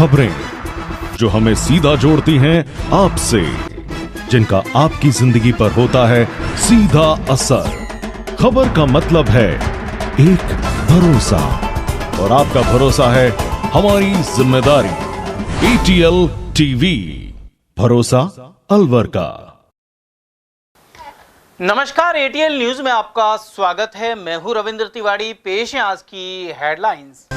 खबरें जो हमें सीधा जोड़ती हैं आपसे, जिनका आपकी जिंदगी पर होता है सीधा असर। खबर का मतलब है एक भरोसा, और आपका भरोसा है हमारी जिम्मेदारी। ATL टीवी, भरोसा अलवर का। नमस्कार, ATL न्यूज में आपका स्वागत है। मैं हूं रविंद्र तिवारी। पेश है आज की हेडलाइंस।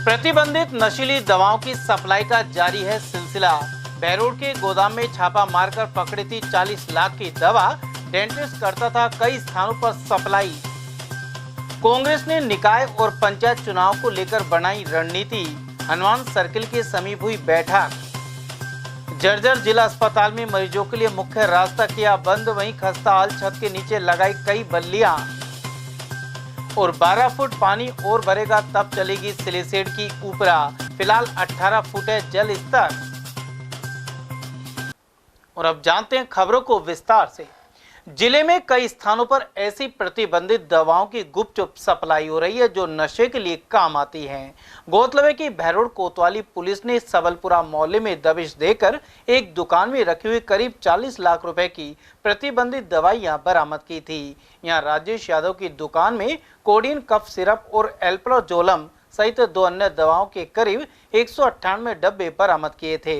प्रतिबंधित नशीली दवाओं की सप्लाई का जारी है सिलसिला। बहरोड के गोदाम में छापा मारकर पकड़ी थी 40 लाख की दवा। डेंटिस्ट करता था कई स्थानों पर सप्लाई। कांग्रेस ने निकाय और पंचायत चुनाव को लेकर बनाई रणनीति। हनुमान सर्किल के समीप हुई बैठक। जर्जर जिला अस्पताल में मरीजों के लिए मुख्य रास्ता किया बंद, वहीं खस्ता हाल छत के नीचे लगाई कई बल्लियां। और 12 फुट पानी और भरेगा तब चलेगी सिलिसेट की ऊपरा। फिलहाल 18 फुट है जल स्तर। और अब जानते हैं खबरों को विस्तार से। जिले में कई स्थानों पर ऐसी प्रतिबंधित दवाओं की गुपचुप सप्लाई हो रही है जो नशे के लिए काम आती हैं। गौरतलब है कि बहरोड कोतवाली पुलिस ने सबलपुरा मोहल्ले में दबिश देकर एक दुकान में रखी हुई करीब 40 लाख रुपए की प्रतिबंधित दवाइयां बरामद की थी। यहां राजेश यादव की दुकान में कोडीन, कफ सिरप और एल्प्रोजोलम सहित 2 अन्य दवाओं के करीब 198 डब्बे बरामद किए थे।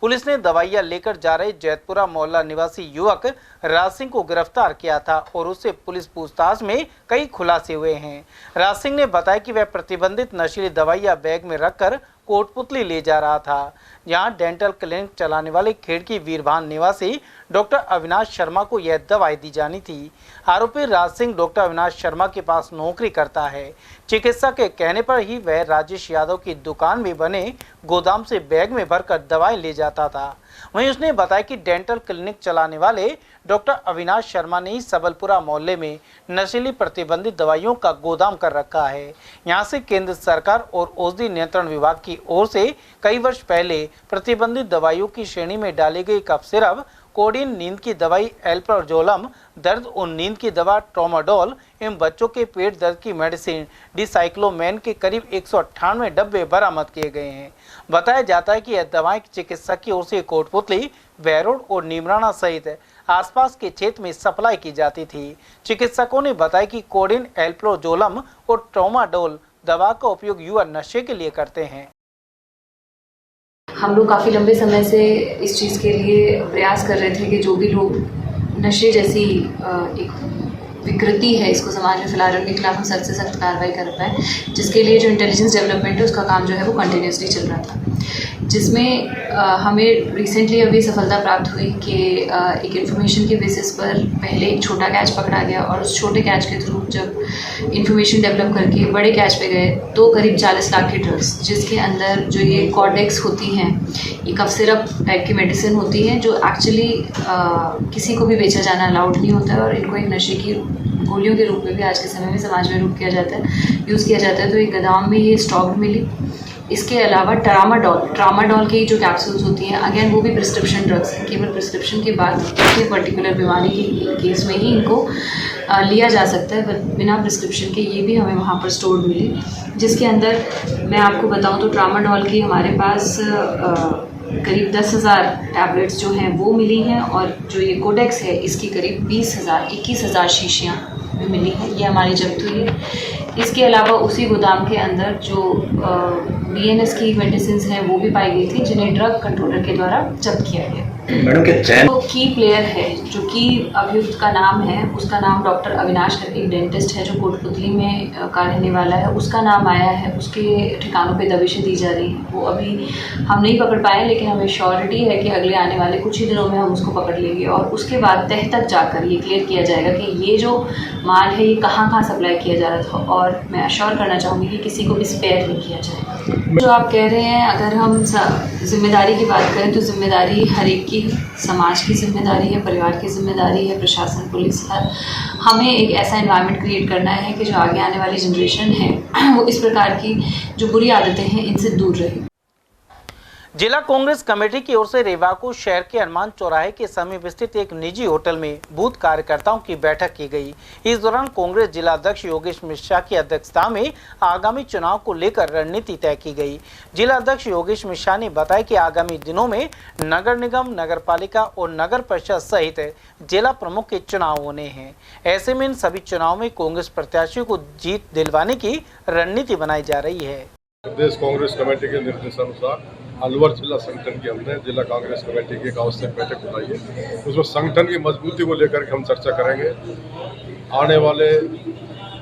पुलिस ने दवाइयां लेकर जा रहे जैतपुरा मोहल्ला निवासी युवक राज सिंह को गिरफ्तार किया था और उससे पुलिस पूछताछ में कई खुलासे हुए हैं। राज सिंह ने बताया कि वह प्रतिबंधित नशीली दवाइयां बैग में रखकर कोटपुतली ले जा रहा था। यहां डेंटल क्लिनिक चलाने वाले खेड़की वीरभान निवासी डॉक्टर अविनाश शर्मा को यह दवाई दी जानी थी। आरोपी राज सिंह डॉक्टर अविनाश शर्मा के पास नौकरी करता है। चिकित्सक के कहने पर ही वह राजेश यादव की दुकान में बने गोदाम से बैग में भरकर दवाएं ले जाता था। वहीं उसने बताया कि डेंटल क्लिनिक चलाने वाले डॉक्टर अविनाश शर्मा ने ही सबलपुरा मोहल्ले में नशीली प्रतिबंधित दवाइयों का गोदाम कर रखा है। यहां से केंद्र सरकार और औषधि नियंत्रण विभाग की ओर से कई वर्ष पहले प्रतिबंधित दवाइयों की श्रेणी में डाली गई कफ सिरप, कोडीन, नींद की दवाई एल्प्रोजोलम, दर्द और नींद की दवा ट्रोमाडोल एवं बच्चों के पेट दर्द की मेडिसिन डिसाइक्लोमैन के करीब 198 डब्बे बरामद किए गए हैं। बताया जाता है कि यह दवाएं चिकित्सक की ओर से कोटपुतली, बहरोड और नीमराना सहित आसपास के क्षेत्र में सप्लाई की जाती थी। चिकित्सकों ने बताया कि कोडीन, एल्प्रोजोलम और ट्रोमाडोल दवा का उपयोग युवा नशे के लिए करते हैं। हम लोग काफ़ी लंबे समय से इस चीज़ के लिए प्रयास कर रहे थे कि जो भी लोग नशे जैसी एक विकृति है इसको समाज में फैला रहे हैं, उनके खिलाफ हम सख्त से सख्त कार्रवाई कर पाए, जिसके लिए जो इंटेलिजेंस डेवलपमेंट है उसका काम जो है वो कंटिन्यूसली चल रहा था, जिसमें हमें रिसेंटली अभी सफलता प्राप्त हुई कि एक इन्फॉर्मेशन के बेसिस पर पहले एक छोटा कैच पकड़ा गया और उस छोटे कैच के थ्रू जब इन्फॉर्मेशन डेवलप करके बड़े कैच पे गए तो करीब 40 लाख की ड्रग्स, जिसके अंदर जो ये कॉर्डेक्स होती हैं, ये कफ सिरप टाइप की मेडिसिन होती हैं जो एक्चुअली किसी को भी बेचा जाना अलाउड नहीं होता है और इनको एक नशे की गोलियों के रूप में भी आज के समय में समाज में यूज़ किया जाता है। तो एक गोदाम में ये स्टॉक मिली। इसके अलावा ट्रामाडोल की जो कैप्सूल्स होती हैं, अगेन वो भी प्रिस्क्रिप्शन ड्रग्स हैं, केवल प्रिस्क्रिप्शन के बाद किसी पर्टिकुलर बीमारी के केस में ही इनको लिया जा सकता है, पर बिना प्रिस्क्रिप्शन के ये भी हमें वहाँ पर स्टोर्ड मिली। जिसके अंदर मैं आपको बताऊँ तो ट्रामाडोल की हमारे पास करीब 10,000 टैबलेट्स जो हैं वो मिली हैं और जो ये कोडेक्स है इसकी करीब 21,000 शीशियाँ में मिली हैं, ये हमारी जब्त हुई है। इसके अलावा उसी गोदाम के अंदर जो BNS की मेडिसिन हैं वो भी पाई गई थी, जिन्हें ड्रग कंट्रोलर के द्वारा जब्त किया गया। मैडम के चैन जो की प्लेयर है, जो की अभियुक्त का नाम है, उसका नाम डॉक्टर अविनाश करके एक डेंटिस्ट है जो कोटपुतली में का रहने वाला है, उसका नाम आया है। उसके ठिकानों पे दबिशें दी जा रही हैं, वो अभी हम नहीं पकड़ पाए, लेकिन हमें श्योरिटी है कि अगले आने वाले कुछ ही दिनों में हम उसको पकड़ लेंगे और उसके बाद तह तक जाकर ये क्लियर किया जाएगा कि ये जो माल है ये कहाँ कहाँ सप्लाई किया जा रहा था। और मैं अश्योर करना चाहूँगी कि किसी को भी स्पेयर नहीं किया जाएगा। जो आप कह रहे हैं, अगर हम जिम्मेदारी की बात करें तो जिम्मेदारी हर एक की, समाज की जिम्मेदारी है, परिवार की जिम्मेदारी है, प्रशासन, पुलिस, हमें एक ऐसा एनवायरनमेंट क्रिएट करना है कि जो आगे आने वाली जनरेशन है वो इस प्रकार की जो बुरी आदतें हैं इनसे दूर रहे। जिला कांग्रेस कमेटी की ओर से रेवाको शहर के हनुमान चौराहे के समीप स्थित एक निजी होटल में बूथ कार्यकर्ताओं की बैठक की गई। इस दौरान कांग्रेस जिला अध्यक्ष योगेश मिश्रा की अध्यक्षता में आगामी चुनाव को लेकर रणनीति तय की गई। जिला अध्यक्ष योगेश मिश्रा ने बताया कि आगामी दिनों में नगर निगम, नगर पालिका और नगर परिषद सहित जिला प्रमुख के चुनाव होने हैं। ऐसे में इन सभी चुनाव में कांग्रेस प्रत्याशियों को जीत दिलवाने की रणनीति बनाई जा रही है। प्रदेश कांग्रेस कमेटी के निर्देशानुसार अलवर जिला संगठन की हमने जिला कांग्रेस कमेटी की एक आवश्यक बैठक बुलाई है। उसमें संगठन की मजबूती को लेकर के हम चर्चा करेंगे। आने वाले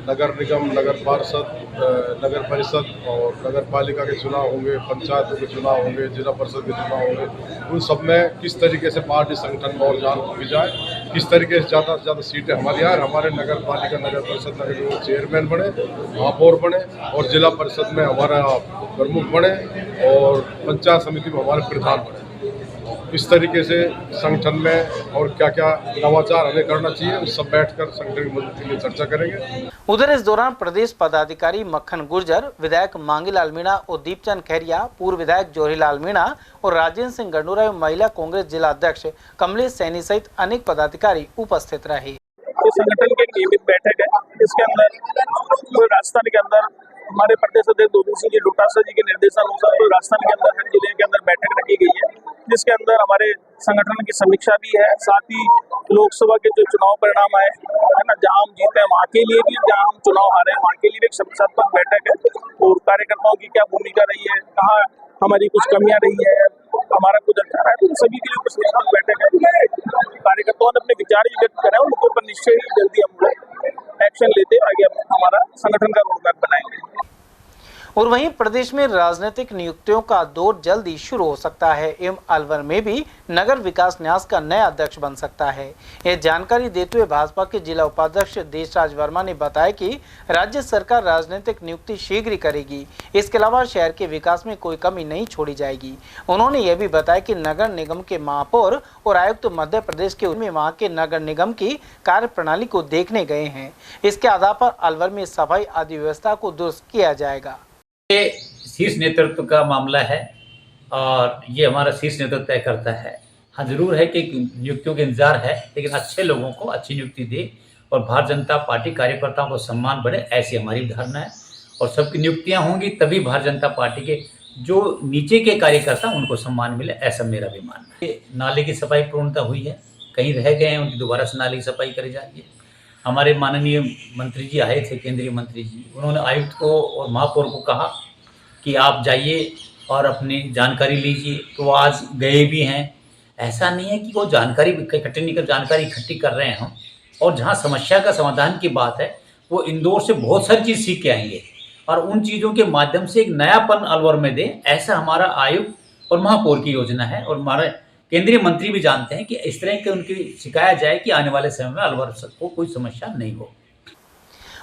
नगर निगम, नगर पार्षद, नगर परिषद और नगर पालिका के चुनाव होंगे, पंचायतों के चुनाव होंगे, जिला परिषद के चुनाव होंगे, उन सब में किस तरीके से पार्टी संगठन में और जान की जाए, किस तरीके से ज़्यादा से ज़्यादा सीटें हमारे यहाँ, हमारे नगर पालिका, नगर परिषद, नगर निगम चेयरमैन बने, महापौर बने और जिला परिषद में हमारा प्रमुख बने और पंचायत समिति में हमारे प्रधान बने। इस तरीके से संगठन में और क्या क्या नवाचार हमें करना चाहिए, उस सब बैठकर संगठन की मदद के लिए चर्चा करेंगे। उधर इस दौरान प्रदेश पदाधिकारी मक्खन गुर्जर, विधायक मांगीलाल मीणा और दीपचंद खैरिया, पूर्व विधायक जोरीलाल मीणा और राजेंद्र सिंह गंडूरा एवं महिला कांग्रेस जिला अध्यक्ष कमलेश सैनी सहित अनेक पदाधिकारी उपस्थित रहे। संगठन की एक नियमित बैठक है, इसके अंदर राजस्थान के अंदर हमारे प्रदेश अध्यक्ष गोविंद सिंह जी डोटासरा जी के निर्देशानुसार राजस्थान के अंदर हर जिले के अंदर बैठक रखी गई है, जिसके अंदर हमारे संगठन की समीक्षा भी है। साथ ही लोकसभा के जो चुनाव परिणाम आए है ना, जहां हम जीते हैं वहां के लिए भी, जहां हम चुनाव हारे हैं वहां के लिए भी एक समीक्षात्मक बैठक है और कार्यकर्ताओं की क्या भूमिका रही है, कहाँ हमारी कुछ कमियां रही है, हमारा कुछ अच्छा रहा है, तो सभी के लिए समीक्षात्मक बैठक है। कार्यकर्ताओं ने अपने विचार भी व्यक्त करे, उनको पर निश्चय ही जल्दी हम एक्शन लेते आगे हमारा संगठन का रोडमैप बनाएंगे। और वहीं प्रदेश में राजनीतिक नियुक्तियों का दौर जल्द ही शुरू हो सकता है एवं अलवर में भी नगर विकास न्यास का नया अध्यक्ष बन सकता है। यह जानकारी देते हुए भाजपा के जिला उपाध्यक्ष देशराज वर्मा ने बताया कि राज्य सरकार राजनीतिक नियुक्ति शीघ्र ही करेगी। इसके अलावा शहर के विकास में कोई कमी नहीं छोड़ी जाएगी। उन्होंने यह भी बताया कि नगर निगम के महापौर और आयुक्त मध्य प्रदेश के वहां के नगर निगम की कार्य प्रणाली को देखने गए हैं। इसके आधार पर अलवर में सफाई आदि व्यवस्था को दुरुस्त किया जाएगा। ये शीर्ष नेतृत्व का मामला है और ये हमारा शीर्ष नेतृत्व तय करता है। हाँ, जरूर है कि नियुक्तियों के इंतजार है, लेकिन अच्छे लोगों को अच्छी नियुक्ति दे और भारतीय जनता पार्टी कार्यकर्ताओं को सम्मान बढ़े, ऐसी हमारी धारणा है। और सबकी नियुक्तियां होंगी तभी भारतीय जनता पार्टी के जो नीचे के कार्यकर्ता उनको सम्मान मिले, ऐसा मेरा भी मानना है। नाले की सफाई पूर्णता हुई है, कहीं रह गए हैं उनकी दोबारा से नाले की सफाई करी जा रही है। हमारे माननीय मंत्री जी आए थे, केंद्रीय मंत्री जी, उन्होंने आयुक्त को और महापौर को कहा कि आप जाइए और अपनी जानकारी लीजिए, तो वो आज गए भी हैं। ऐसा नहीं है कि वो जानकारी इकट्ठी कर रहे हैं हम, और जहाँ समस्या का समाधान की बात है वो इंदौर से बहुत सारी चीज़ सीख के आएंगे और उन चीज़ों के माध्यम से एक नयापन अलवर में दें, ऐसा हमारा आयुक्त और महापौर की योजना है। और हमारे केंद्रीय मंत्री भी जानते हैं कि इस तरह के उनकी सिखाया जाए कि आने वाले समय में अलवर को कोई समस्या नहीं हो।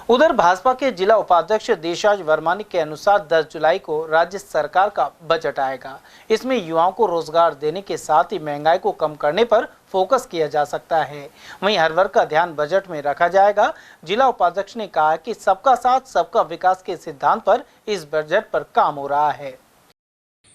उधर भाजपा के जिला उपाध्यक्ष देशराज वर्मा के अनुसार 10 जुलाई को राज्य सरकार का बजट आएगा। इसमें युवाओं को रोजगार देने के साथ ही महंगाई को कम करने पर फोकस किया जा सकता है। वहीं हर वर्ग का ध्यान बजट में रखा जाएगा। जिला उपाध्यक्ष ने कहा कि सबका साथ सबका विकास के सिद्धांत पर इस बजट पर काम हो रहा है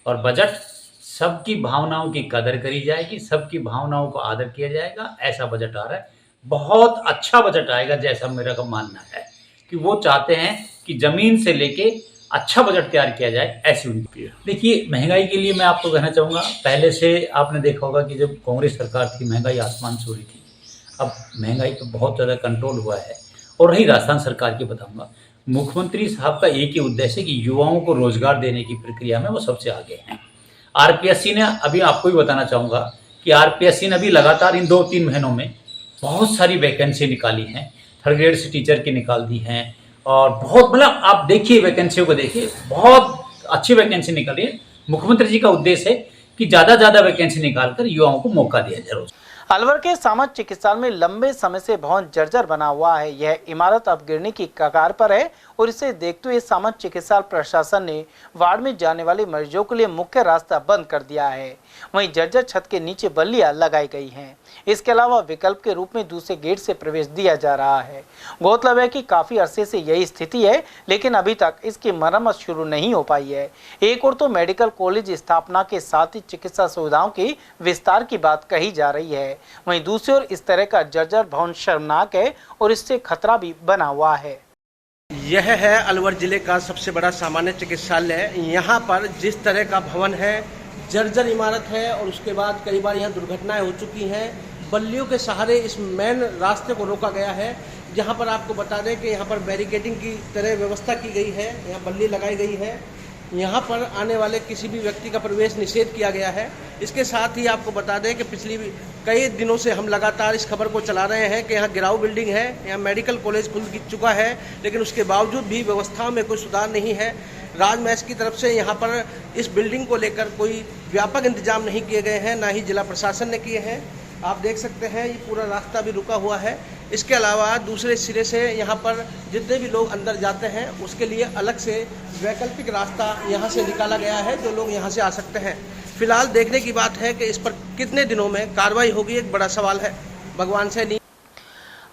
और बजट सबकी भावनाओं की कदर करी जाएगी, सबकी भावनाओं को आदर किया जाएगा, ऐसा बजट आ रहा है। बहुत अच्छा बजट आएगा, जैसा मेरा का मानना है कि वो चाहते हैं कि जमीन से लेके अच्छा बजट तैयार किया जाए, ऐसी उनकी है। देखिए, महंगाई के लिए मैं आपको कहना चाहूँगा, पहले से आपने देखा होगा कि जब कांग्रेस सरकार थी महंगाई आसमान छू रही थी। अब महंगाई तो बहुत ज़्यादा कंट्रोल हुआ है। और रही राजस्थान सरकार की, बताऊँगा मुख्यमंत्री साहब का एक ही उद्देश्य है कि युवाओं को रोजगार देने की प्रक्रिया में वो सबसे आगे हैं। आरपीएससी ने, अभी आपको भी बताना चाहूँगा कि आरपीएससी ने अभी लगातार इन 2-3 महीनों में बहुत सारी वैकेंसी निकाली हैं। 3rd ग्रेड से टीचर की निकाल दी हैं और बहुत, मतलब आप देखिए वैकेंसियों को देखिए, बहुत अच्छी वैकेंसी निकाली है। मुख्यमंत्री जी का उद्देश्य है कि ज़्यादा वैकेंसी निकालकर युवाओं को मौका दिया जाए। अलवर के सामान्य चिकित्सालय में लंबे समय से भवन जर्जर बना हुआ है। यह इमारत अब गिरने की कगार पर है और इसे देखते हुए सामान्य चिकित्सालय प्रशासन ने वार्ड में जाने वाले मरीजों के लिए मुख्य रास्ता बंद कर दिया है। वहीं जर्जर छत के नीचे बल्लियां लगाई गई हैं। इसके अलावा विकल्प के रूप में दूसरे गेट से प्रवेश दिया जा रहा है। गौरतलब है कि काफी अरसे से यही स्थिति है, लेकिन अभी तक इसकी मरम्मत शुरू नहीं हो पाई है। एक और तो मेडिकल कॉलेज स्थापना के साथ ही चिकित्सा सुविधाओं के विस्तार की बात कही जा रही है, वहीं दूसरी ओर इस तरह का जर्जर भवन शर्मनाक है और इससे खतरा भी बना हुआ है। यह है अलवर जिले का सबसे बड़ा सामान्य चिकित्सालय। यहाँ पर जिस तरह का भवन है, जर्जर इमारत है और उसके बाद कई बार यहाँ दुर्घटनाएं हो चुकी हैं। बल्लियों के सहारे इस मेन रास्ते को रोका गया है। जहाँ पर आपको बता दें कि यहाँ पर बैरिकेडिंग की तरह व्यवस्था की गई है, यहाँ बल्ली लगाई गई है। यहाँ पर आने वाले किसी भी व्यक्ति का प्रवेश निषेध किया गया है। इसके साथ ही आपको बता दें कि पिछली कई दिनों से हम लगातार इस खबर को चला रहे हैं कि यहाँ गिराऊ बिल्डिंग है, यहाँ मेडिकल कॉलेज खुल चुका है, लेकिन उसके बावजूद भी व्यवस्थाओं में कोई सुधार नहीं है। राजमहल की तरफ से यहाँ पर इस बिल्डिंग को लेकर कोई व्यापक इंतजाम नहीं किए गए हैं, ना ही जिला प्रशासन ने किए हैं। आप देख सकते हैं ये पूरा रास्ता भी रुका हुआ है। इसके अलावा दूसरे सिरे से यहाँ पर जितने भी लोग अंदर जाते हैं उसके लिए अलग से वैकल्पिक रास्ता यहाँ से निकाला गया है, जो लोग यहाँ से आ सकते हैं। फिलहाल देखने की बात है कि इस पर कितने दिनों में कार्रवाई होगी, एक बड़ा सवाल है। भगवान से नहीं।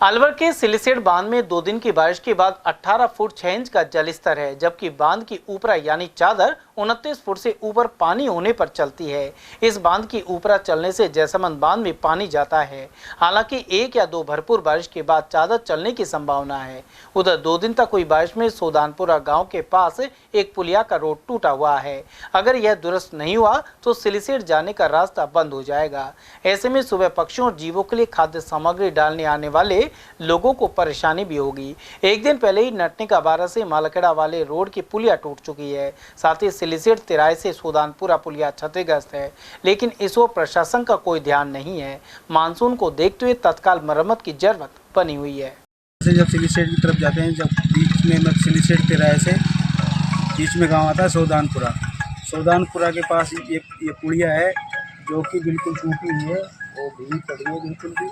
अलवर के सिलिसेट बांध में 2 दिन की बारिश के बाद 18 फुट 6 इंच का जलस्तर है, जबकि बांध की ऊपरा यानी चादर 29 फुट से ऊपर पानी होने पर चलती है। इस बांध की ऊपरा चलने से जैसमंद बांध में पानी जाता है। हालांकि 1 या 2 भरपूर बारिश के बाद चादर चलने की संभावना है। उधर 2 दिन तक हुई बारिश में सोदानपुरा गांव के पास एक पुलिया का रोड टूटा हुआ है। अगर यह दुरुस्त नहीं हुआ तो सिलिसेट जाने का रास्ता बंद हो जाएगा। ऐसे में सुबह पक्षियों और जीवों के लिए खाद्य सामग्री डालने आने वाले लोगों को परेशानी भी होगी। एक दिन पहले ही नटनी का 12 से मालखेड़ा वाले रोड की पुलिया टूट चुकी है। साथ ही सिलिसेट तिराए से सोदानपुरा पुलिया क्षतिग्रस्त है, लेकिन इस ओर प्रशासन का कोई ध्यान नहीं है। मानसून को देखते हुए तत्काल मरम्मत की जरूरत बनी हुई है। जब सिलिसेट की तरफ जाते हैं, जब बीच में सिलिसेट तिराए से बीच में गांव आता है सोदानपुरा के पास ये पुलिया है जो कि बिल्कुल टूटी हुई है और भीग पड़ी है बिल्कुल भी।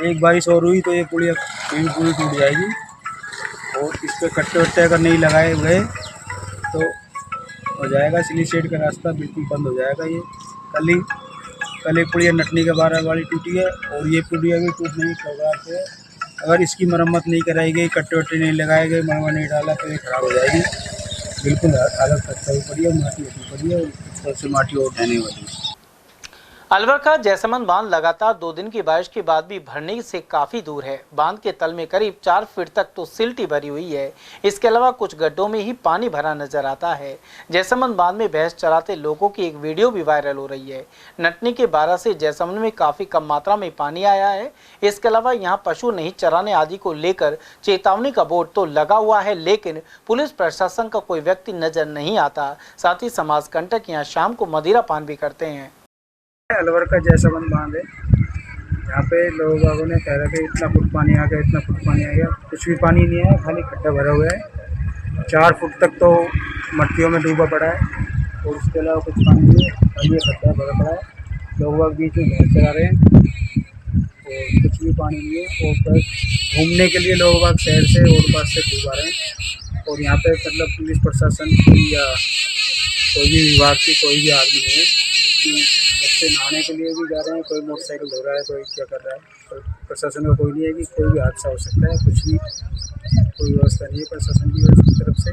एक बारिश और हुई तो ये पुलिया पूरी टूट जाएगी और इस पर कट्टे वट्टे अगर नहीं लगाए हुए तो हो जाएगा, सिलिसेट का रास्ता बिल्कुल बंद हो जाएगा। ये कल एक पुलिया नटनी के 12 वाली टूटी है और ये पुलिया भी टूटने की कगार पे है। अगर इसकी मरम्मत नहीं कराई गई, कट्टे वट्टे नहीं लगाए गए, मरम्मत नहीं डाला तो ये खराब हो जाएगी। बिल्कुल हालत खस्ता पड़ी है, माटी उठी पड़ी है और ऊपर से माटी और उठाने वाली है। अलवर का जैसमंद बांध लगातार 2 दिन की बारिश के बाद भी भरने से काफी दूर है। बांध के तल में करीब 4 फीट तक तो सिल्टी भरी हुई है। इसके अलावा कुछ गड्ढों में ही पानी भरा नजर आता है। जैसमंद बांध में भैंस चराते लोगों की एक वीडियो भी वायरल हो रही है। नटनी के 12 से जैसमंद में काफी कम मात्रा में पानी आया है। इसके अलावा यहाँ पशु नहीं चराने आदि को लेकर चेतावनी का बोर्ड तो लगा हुआ है, लेकिन पुलिस प्रशासन का कोई व्यक्ति नजर नहीं आता। साथ ही समाज कंटक यहाँ शाम को मदिरा पान भी करते हैं। अलवर का जैसमंद बांध है, यहाँ पे लोगों ने कह रहा कि इतना फुट पानी आ गया, इतना फुट पानी आ गया। कुछ भी पानी नहीं है, खाली खड्डा भरा हुआ है। 4 फुट तक तो मट्टियों में डूबा पड़ा है और उसके अलावा कुछ पानी नहीं है, खाली खड्डा भरा पड़ा है। लोग बीच में भैंस चला रहे हैं और कुछ भी पानी नहीं है। और घूमने के लिए लोग शहर से और पास से घूम आ रहे हैं और यहाँ पे मतलब पुलिस प्रशासन की या कोई भी विभाग की कोई भी आदमी नहीं है। बच्चे नहाने के लिए भी जा रहे हैं, कोई मोटरसाइकिल धो रहा है, कोई क्या कर रहा है। तो प्रशासन का कोई नहीं है कि कोई भी हादसा हो सकता है, कुछ भी कोई व्यवस्था नहीं है प्रशासन की तरफ से।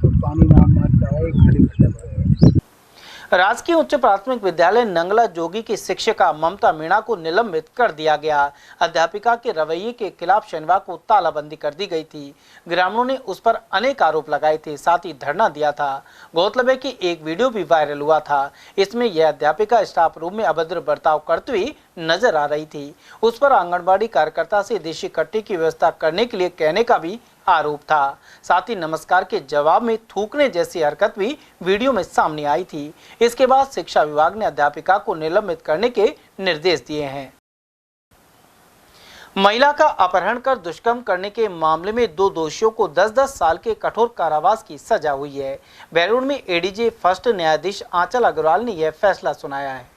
तो पानी नाम मारता है, खाली खड्डा भरा है। राजकीय उच्च प्राथमिक विद्यालय नंगला जोगी की शिक्षिका ममता मीणा को निलंबित कर दिया गया। अध्यापिका के रवैये के खिलाफ शनिवार को तालाबंदी कर दी गई थी। ग्रामीणों ने उस पर अनेक आरोप लगाए थे, साथ ही धरना दिया था। गौरतलब है कि एक वीडियो भी वायरल हुआ था। इसमें यह अध्यापिका स्टाफ रूम में अभद्र बर्ताव करते हुए नजर आ रही थी। उस पर आंगनबाड़ी कार्यकर्ता से देशी कट्टे की व्यवस्था करने के लिए कहने का भी आरोप था। साथ ही नमस्कार के जवाब में थूकने जैसी हरकत भी वीडियो में सामने आई थी। इसके बाद शिक्षा विभाग ने अध्यापिका को निलंबित करने के निर्देश दिए हैं। महिला का अपहरण कर दुष्कर्म करने के मामले में 2 दोषियों को 10-10 साल के कठोर कारावास की सजा हुई है। बैरून में एडीजे फर्स्ट न्यायाधीश आंचल अग्रवाल ने यह फैसला सुनाया है।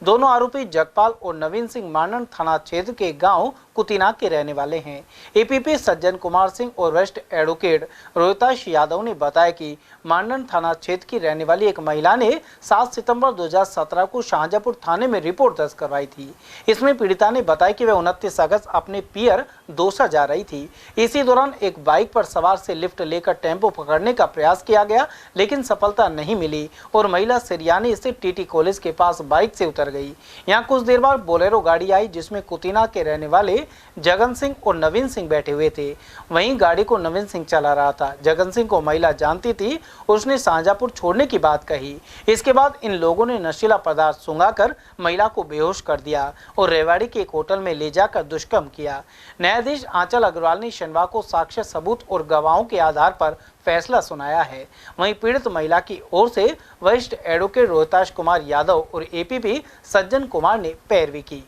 दोनों आरोपी जगपाल और नवीन सिंह मानन थाना क्षेत्र के गांव कुतिना के रहने वाले हैं। एपीपी सज्जन कुमार सिंह और वरिष्ठ एडवोकेट रोहिताश यादव ने बताया कि मांडन थाना क्षेत्र की रहने वाली एक महिला ने 7 सितंबर 2017 को शाहजहांपुर थाने में रिपोर्ट दर्ज करवाई थी। इसमें पीड़िता ने बताया कि वह 29 अगस्त अपने पियर दौसा जा रही थी। इसी दौरान एक बाइक पर सवार से लिफ्ट लेकर टेम्पो पकड़ने का प्रयास किया गया, लेकिन सफलता नहीं मिली और महिला सिरियानी स्थित टीटी कॉलेज के पास बाइक से उतर गई। यहाँ कुछ देर बाद बोलेरो गाड़ी आई जिसमें कुतिना के रहने वाले जगन सिंह और नवीन सिंह बैठे हुए थे। वहीं गाड़ी को नवीन सिंह चला रहा था। जगन सिंह को महिला जानती थी, उसने शाहजहांपुर छोड़ने की बात कही। इसके बाद इन लोगों ने नशीला पदार्थ सूंघाकर महिला को बेहोश कर दिया और रेवाड़ी के एक होटल में ले जाकर दुष्कर्म किया। न्यायाधीश आंचल अग्रवाल ने शनिवार को साक्ष्य सबूत और गवाहों के आधार पर फैसला सुनाया है। वहीं पीड़ित महिला की ओर से वरिष्ठ एडवोकेट रोहिताश कुमार यादव और एपीपी सज्जन कुमार ने पैरवी की।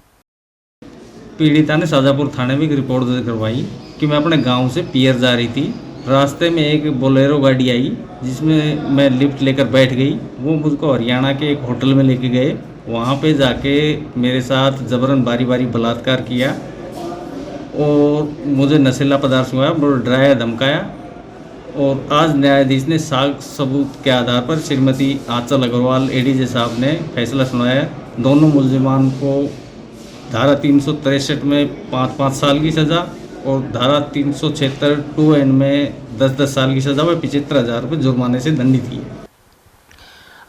पीड़िता ने शाहजहांपुर थाने में एक रिपोर्ट दर्ज करवाई कि मैं अपने गांव से पियर जा रही थी। रास्ते में एक बोलेरो गाड़ी आई जिसमें मैं लिफ्ट लेकर बैठ गई। वो मुझको हरियाणा के एक होटल में लेके गए। वहाँ पे जाके मेरे साथ जबरन बारी बारी बलात्कार किया और मुझे नशीला पदार्थ हुआ, मुझे डराया धमकाया। और आज न्यायाधीश ने साक्ष्य सबूत के आधार पर श्रीमती आंचल अग्रवाल एडीजे साहब ने फैसला सुनाया। दोनों मुलजिमान को धारा 363 में 5-5 साल की सज़ा और धारा 376 2N में 10-10 साल की सज़ा व 75,000 रुपये जुर्माने से दंडित किए।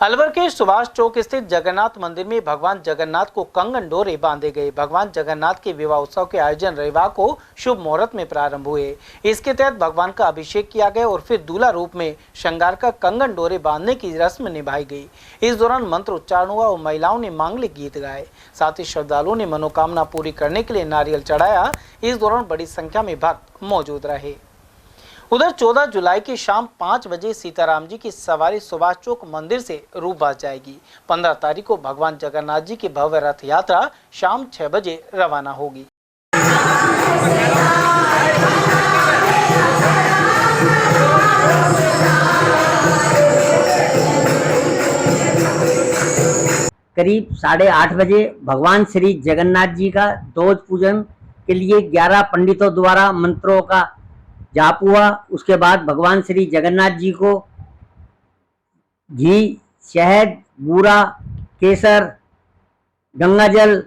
अलवर के सुभाष चौक स्थित जगन्नाथ मंदिर में भगवान जगन्नाथ को कंगन डोरे बांधे गए। भगवान जगन्नाथ के विवाह उत्सव के आयोजन रविवार को शुभ मुहूर्त में प्रारंभ हुए। इसके तहत भगवान का अभिषेक किया गया और फिर दूल्हा रूप में श्रृंगार का कंगन डोरे बांधने की रस्म निभाई गई। इस दौरान मंत्र उच्चारण हुआ और महिलाओं ने मांगलिक गीत गाए। साथ ही श्रद्धालुओं ने मनोकामना पूरी करने के लिए नारियल चढ़ाया। इस दौरान बड़ी संख्या में भक्त मौजूद रहे। उधर 14 जुलाई की शाम 5 बजे सीताराम जी की सवारी सुभाष चौक मंदिर से रूबाज जाएगी। 15 तारीख को भगवान जगन्नाथ जी की भव्य रथ यात्रा शाम 6 बजे रवाना होगी। करीब 8:30 बजे भगवान श्री जगन्नाथ जी का ध्वज पूजन के लिए 11 पंडितों द्वारा मंत्रों का जाप हुआ। उसके बाद भगवान श्री जगन्नाथ जी को घी, शहद, बूरा, केसर, गंगाजल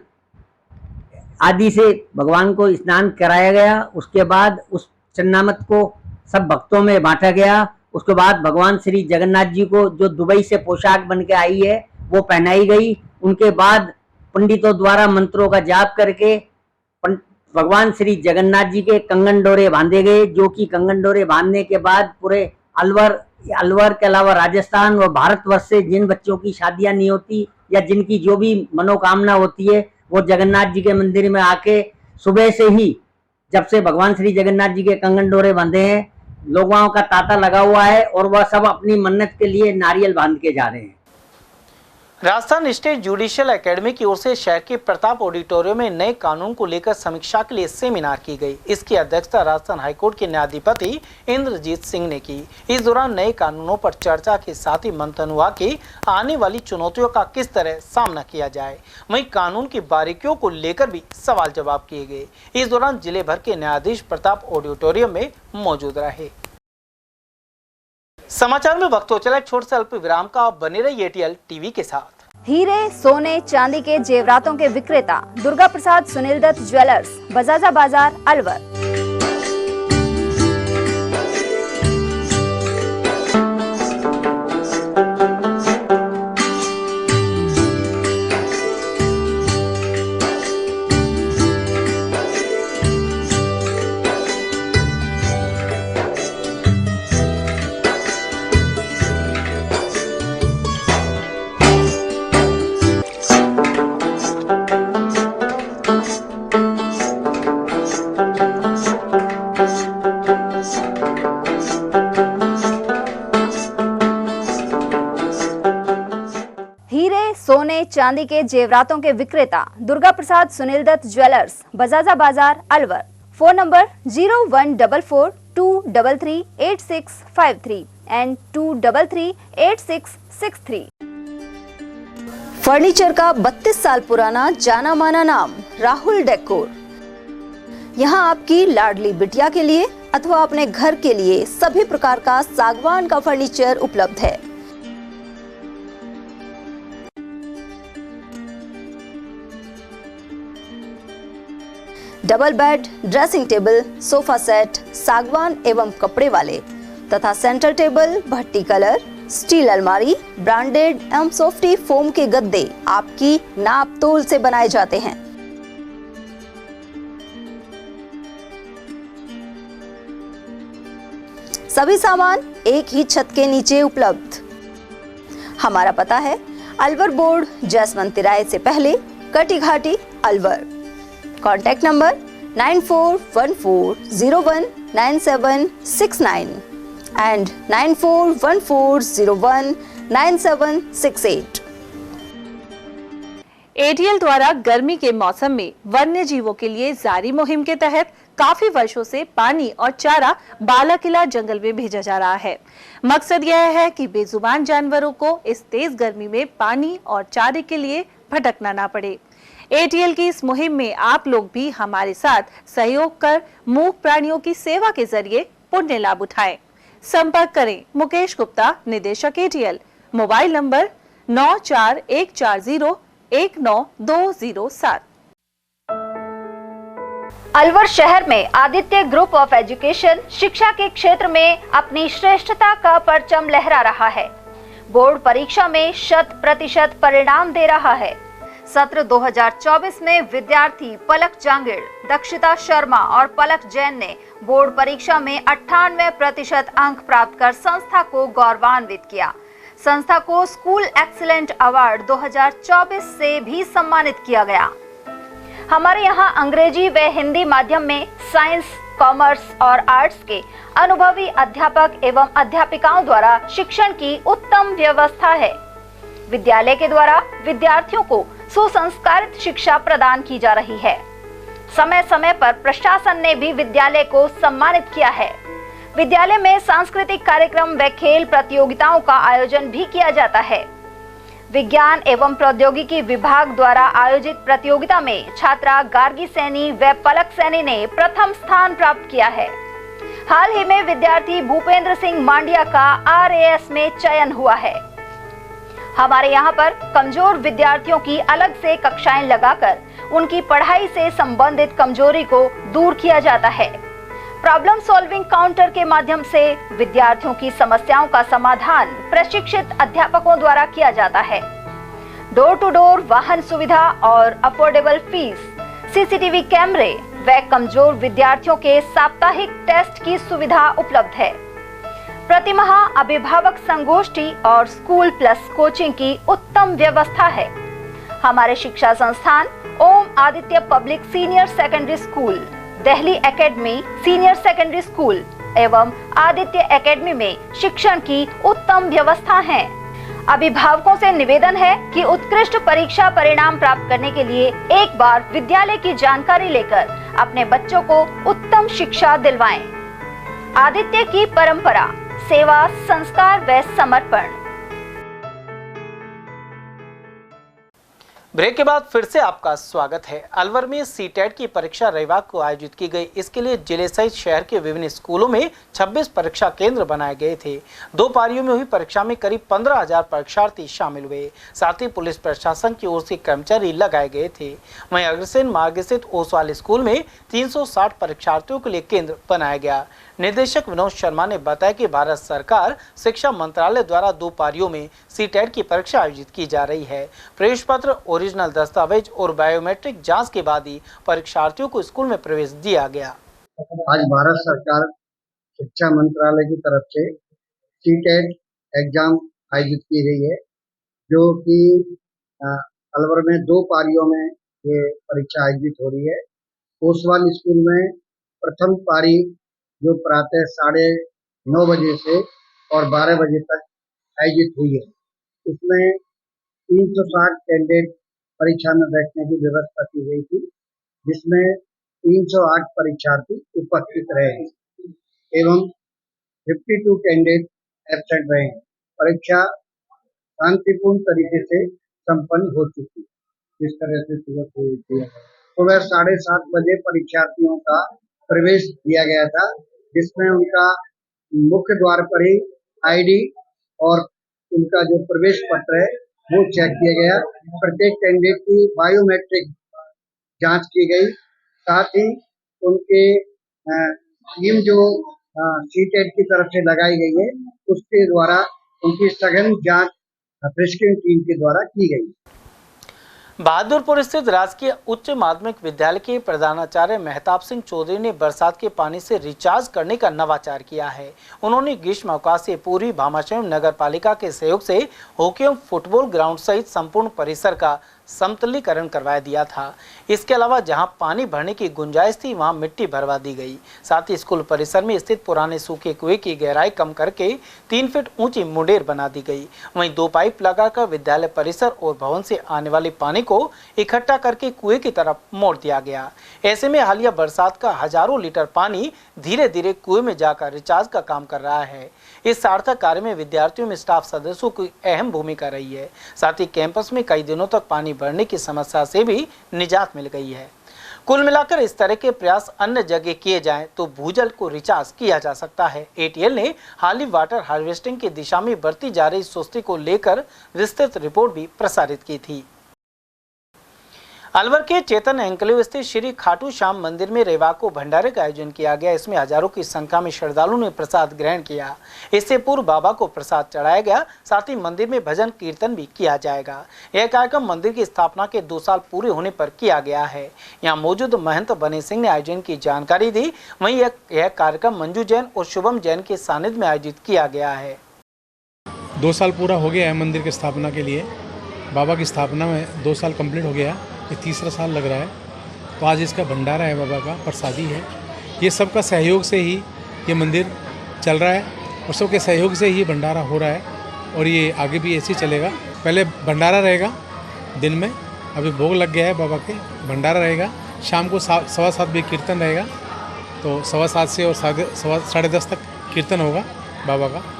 आदि से भगवान को स्नान कराया गया। उसके बाद उस चन्नामत को सब भक्तों में बांटा गया। उसके बाद भगवान श्री जगन्नाथ जी को जो दुबई से पोशाक बन के आई है वो पहनाई गई। उनके बाद पंडितों द्वारा मंत्रों का जाप करके भगवान श्री जगन्नाथ जी के कंगन डोरे बांधे गए, जो कि कंगन डोरे बांधने के बाद पूरे अलवर के अलावा राजस्थान व भारतवर्ष से जिन बच्चों की शादियां नहीं होती या जिनकी जो भी मनोकामना होती है वो जगन्नाथ जी के मंदिर में आके सुबह से ही, जब से भगवान श्री जगन्नाथ जी के कंगन डोरे बांधे हैं, लोगों का तांता लगा हुआ है और वह सब अपनी मन्नत के लिए नारियल बांध के जा रहे हैं। राजस्थान स्टेट जुडिशियल एकेडमी की ओर से शहर के प्रताप ऑडिटोरियम में नए कानून को लेकर समीक्षा के लिए सेमिनार की गई। इसकी अध्यक्षता राजस्थान हाईकोर्ट के न्यायाधिपति इंद्रजीत सिंह ने की। इस दौरान नए कानूनों पर चर्चा के साथ ही मंथन हुआ कि आने वाली चुनौतियों का किस तरह सामना किया जाए। वहीं कानून की बारीकियों को लेकर भी सवाल जवाब किए गए। इस दौरान जिले भर के न्यायाधीश प्रताप ऑडिटोरियम में मौजूद रहे। समाचार में वक्त हो चला एक छोटे से अल्प विराम का। आप बने रहिए एटीएल टीवी के साथ। हीरे, सोने, चांदी के जेवरातों के विक्रेता दुर्गा प्रसाद सुनील दत्त ज्वेलर्स, बजाजा बाजार, अलवर। सोने चांदी के जेवरातों के विक्रेता दुर्गा प्रसाद सुनील दत्त ज्वेलर्स, बजाजा बाजार, Alwar. Phone number 0144233863 and 2338663। Furniture का 32 साल पुराना जाना माना नाम राहुल डेकोर। यहाँ आपकी लाडली बिटिया के लिए अथवा अपने घर के लिए सभी प्रकार का सागवान का फर्नीचर उपलब्ध है। Double bed, dressing table, sofa set सागवान एवं कपड़े वाले तथा सेंटर टेबल, भट्टी कलर, स्टील अलमारी, ब्रांडेड एवं सॉफ्टी फोम के गद्दे आपकी नाप तोल से बनाए जाते हैं। सभी सामान एक ही छत के नीचे उपलब्ध। हमारा पता है अलवर बोर्ड, जैसवंत तिराहे से पहले, Kati Ghati, Alwar. Contact number 9414019769 and 9414019768। ATL द्वारा गर्मी के मौसम में वन्य जीवों के लिए जारी मुहिम के तहत काफी वर्षों से पानी और चारा बालाकिला जंगल में भेजा जा रहा है। मकसद यह है कि बेजुबान जानवरों को इस तेज गर्मी में पानी और चारे के लिए भटकना ना पड़े। एटीएल की इस मुहिम में आप लोग भी हमारे साथ सहयोग कर मूक प्राणियों की सेवा के जरिए पुण्य लाभ उठाएं। संपर्क करें मुकेश गुप्ता, निदेशक एटीएल, मोबाइल नंबर 9414019207। अलवर शहर में आदित्य ग्रुप ऑफ एजुकेशन शिक्षा के क्षेत्र में अपनी श्रेष्ठता का परचम लहरा रहा है। बोर्ड परीक्षा में 100% परिणाम दे रहा है। सत्र 2024 में विद्यार्थी पलक जांगिड़, दक्षिता शर्मा और पलक जैन ने बोर्ड परीक्षा में 98% अंक प्राप्त कर संस्था को गौरवान्वित किया। संस्था को स्कूल एक्सीलेंट अवार्ड 2024 से भी सम्मानित किया गया। हमारे यहाँ अंग्रेजी व हिंदी माध्यम में साइंस, कॉमर्स और आर्ट्स के अनुभवी अध्यापक एवं अध्यापिकाओं द्वारा शिक्षण की उत्तम व्यवस्था है। विद्यालय के द्वारा विद्यार्थियों को सुसंस्कारित शिक्षा प्रदान की जा रही है। समय समय पर प्रशासन ने भी विद्यालय को सम्मानित किया है। विद्यालय में सांस्कृतिक कार्यक्रम व खेल प्रतियोगिताओं का आयोजन भी किया जाता है। विज्ञान एवं प्रौद्योगिकी विभाग द्वारा आयोजित प्रतियोगिता में छात्रा गार्गी सैनी व पलक सैनी ने प्रथम स्थान प्राप्त किया है। हाल ही में विद्यार्थी भूपेंद्र सिंह मांडिया का RAS में चयन हुआ है। हमारे यहाँ पर कमजोर विद्यार्थियों की अलग से कक्षाएं लगाकर उनकी पढ़ाई से संबंधित कमजोरी को दूर किया जाता है। प्रॉब्लम सॉल्विंग काउंटर के माध्यम से विद्यार्थियों की समस्याओं का समाधान प्रशिक्षित अध्यापकों द्वारा किया जाता है। डोर टू डोर वाहन सुविधा और अफोर्डेबल फीस, CCTV कैमरे व कमजोर विद्यार्थियों के साप्ताहिक टेस्ट की सुविधा उपलब्ध है। प्रतिमाह अभिभावक संगोष्ठी और स्कूल प्लस कोचिंग की उत्तम व्यवस्था है। हमारे शिक्षा संस्थान Om Aditya public senior secondary school, Delhi academy senior secondary school एवं आदित्य एकेडमी में शिक्षण की उत्तम व्यवस्था है। अभिभावकों से निवेदन है कि उत्कृष्ट परीक्षा परिणाम प्राप्त करने के लिए एक बार विद्यालय की जानकारी लेकर अपने बच्चों को उत्तम शिक्षा दिलवाएं। आदित्य की परंपरा, सेवा, संस्कार व समर्पण। ब्रेक के बाद फिर से आपका स्वागत है। अलवर में सीटेट की परीक्षा रविवार को आयोजित की गई। इसके लिए जिले सहित शहर के विभिन्न स्कूलों में 26 परीक्षा केंद्र बनाए गए थे। 2 पारियों में हुई परीक्षा में करीब 15,000 परीक्षार्थी शामिल हुए। साथ ही पुलिस प्रशासन की ओर से कर्मचारी लगाए गए थे। वहीं अग्रसेन मार्ग स्थित ओसवाल स्कूल में 360 परीक्षार्थियों के लिए केंद्र बनाया गया। निदेशक विनोद शर्मा ने बताया कि भारत सरकार शिक्षा मंत्रालय द्वारा 2 पारियों में सीटेट की परीक्षा आयोजित की जा रही है। प्रवेश पत्र, ओरिजिनल दस्तावेज और बायोमेट्रिक जांच के बाद ही परीक्षार्थियों को स्कूल में प्रवेश दिया गया। आज भारत सरकार शिक्षा मंत्रालय की तरफ से सीटेट एग्जाम आयोजित की गई है, जो कि अलवर में 2 पारियों में ये परीक्षा आयोजित हो रही है। ओसवाल स्कूल में प्रथम पारी जो प्रातः 9:30 बजे से और 12 बजे तक आयोजित हुई है। इसमें 360 कैंडिडेट परीक्षा में बैठने की व्यवस्था की गई थी, जिसमें 308 परीक्षार्थी उपस्थित रहे हैं एवं 52 कैंडिडेट एब्सेंट रहे हैं। परीक्षा शांतिपूर्ण तरीके से संपन्न हो चुकी, जिस तरह से सुबह को दिया। सुबह 7:30 बजे परीक्षार्थियों का प्रवेश दिया गया था, जिसमें उनका मुख्य द्वार पर ही आईडी और उनका जो प्रवेश पत्र है वो चेक किया गया। प्रत्येक कैंडिडेट की बायोमेट्रिक जांच की गई। साथ ही उनके टीम जो सीटेट की तरफ से लगाई गई है उसके द्वारा उनकी सघन जांच प्रिस्क्रीन टीम के द्वारा की गई। बहादुरपुर स्थित राजकीय उच्च माध्यमिक विद्यालय के प्रधानाचार्य मेहताब सिंह चौधरी ने बरसात के पानी से रिचार्ज करने का नवाचार किया है। उन्होंने ग्रीष्म अवकाश से पूर्व भामाशाह नगर पालिका के सहयोग से हॉकी एवं फुटबॉल ग्राउंड सहित संपूर्ण परिसर का समतलीकरण करवा दिया था। इसके अलावा जहां पानी भरने की गुंजाइश थी वहां मिट्टी भरवा दी गई। साथ ही स्कूल परिसर में स्थित पुराने सूखे कुएं की गहराई कम करके 3 फीट ऊंची मुंडेर बना दी गई। वहीं 2 पाइप लगाकर विद्यालय परिसर और भवन से आने वाले पानी को इकट्ठा करके कुएं की तरफ मोड़ दिया गया। ऐसे में हालिया बरसात का हजारों लीटर पानी धीरे धीरे कुएं में जाकर रिचार्ज का काम कर रहा है। इस सार्थक कार्य में विद्यार्थियों में स्टाफ सदस्यों की अहम भूमिका रही है। साथ ही कैंपस में कई दिनों तक पानी बढ़ने की समस्या से भी निजात मिल गई है। कुल मिलाकर इस तरह के प्रयास अन्य जगह किए जाएं तो भूजल को रिचार्ज किया जा सकता है। एटीएल ने हाल ही वाटर हार्वेस्टिंग की दिशा में बरती जा रही सुस्ती को लेकर विस्तृत रिपोर्ट भी प्रसारित की थी। अलवर के चेतन एंकलेव स्थित श्री खाटू श्याम मंदिर में रविवार को भंडारे का आयोजन किया गया। इसमें हजारों की संख्या में श्रद्धालुओं ने प्रसाद ग्रहण किया। इससे पूर्व बाबा को प्रसाद चढ़ाया गया। साथ ही मंदिर में भजन कीर्तन भी किया जाएगा। यह कार्यक्रम मंदिर की स्थापना के 2 साल पूरे होने पर किया गया है। यहाँ मौजूद महंत बने सिंह ने आयोजन की जानकारी दी। वहीं यह कार्यक्रम मंजू जैन और शुभम जैन के सानिध्य में आयोजित किया गया है। 2 साल पूरा हो गया है मंदिर की स्थापना के लिए। बाबा की स्थापना में 2 साल कंप्लीट हो गया, ये 3रा साल लग रहा है। तो आज इसका भंडारा है, बाबा का प्रसादी है। ये सबका सहयोग से ही ये मंदिर चल रहा है और सबके सहयोग से ही भंडारा हो रहा है और ये आगे भी ऐसे ही चलेगा। पहले भंडारा रहेगा दिन में, अभी भोग लग गया है बाबा के, भंडारा रहेगा। शाम को 7:15 बजे कीर्तन रहेगा, तो 7:15 से और 10:30 तक कीर्तन होगा बाबा का।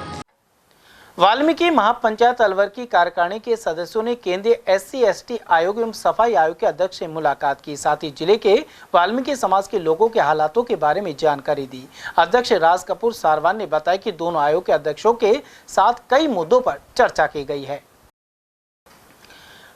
वाल्मीकि महापंचायत अलवर की कार्यकारिणी के सदस्यों ने केंद्रीय SC/ST आयोग एवं सफाई आयोग के अध्यक्ष से मुलाकात की। साथ ही जिले के वाल्मीकि समाज के लोगों के हालातों के बारे में जानकारी दी। अध्यक्ष राज कपूर सारवान ने बताया कि दोनों आयोग के अध्यक्षों के साथ कई मुद्दों पर चर्चा की गई है।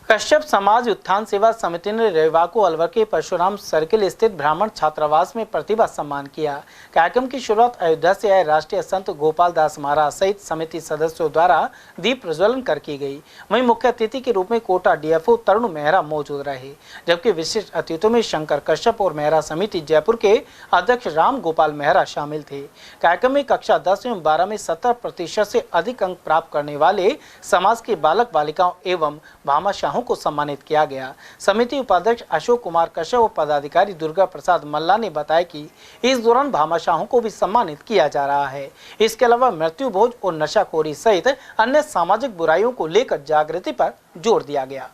कश्यप समाज उत्थान सेवा समिति ने रविवार को अलवर के परशुराम सर्किल स्थित ब्राह्मण छात्रावास में प्रतिभा सम्मान किया। कार्यक्रम की शुरुआत अयोध्या से आए राष्ट्रीय संत गोपाल दास महाराज सहित समिति सदस्यों द्वारा दीप प्रज्वलन कर की गई। वहीं मुख्य अतिथि के रूप में कोटा DFO तरुण मेहरा मौजूद रहे, जबकि विशिष्ट अतिथियों में शंकर कश्यप और मेहरा समिति जयपुर के अध्यक्ष राम गोपाल मेहरा शामिल थे। कार्यक्रम में कक्षा 10 एवं 12 में 70% से अधिक अंक प्राप्त करने वाले समाज के बालक बालिकाओं एवं भामाशाहों को सम्मानित किया गया। समिति उपाध्यक्ष अशोक कुमार कश्यप और पदाधिकारी दुर्गा प्रसाद मल्ला ने बताया कि इस दौरान भामाशाहों को भी सम्मानित किया जा रहा है। इसके अलावा मृत्यु भोज और नशाखोरी सहित अन्य सामाजिक बुराइयों को लेकर जागृति पर जोर दिया गया।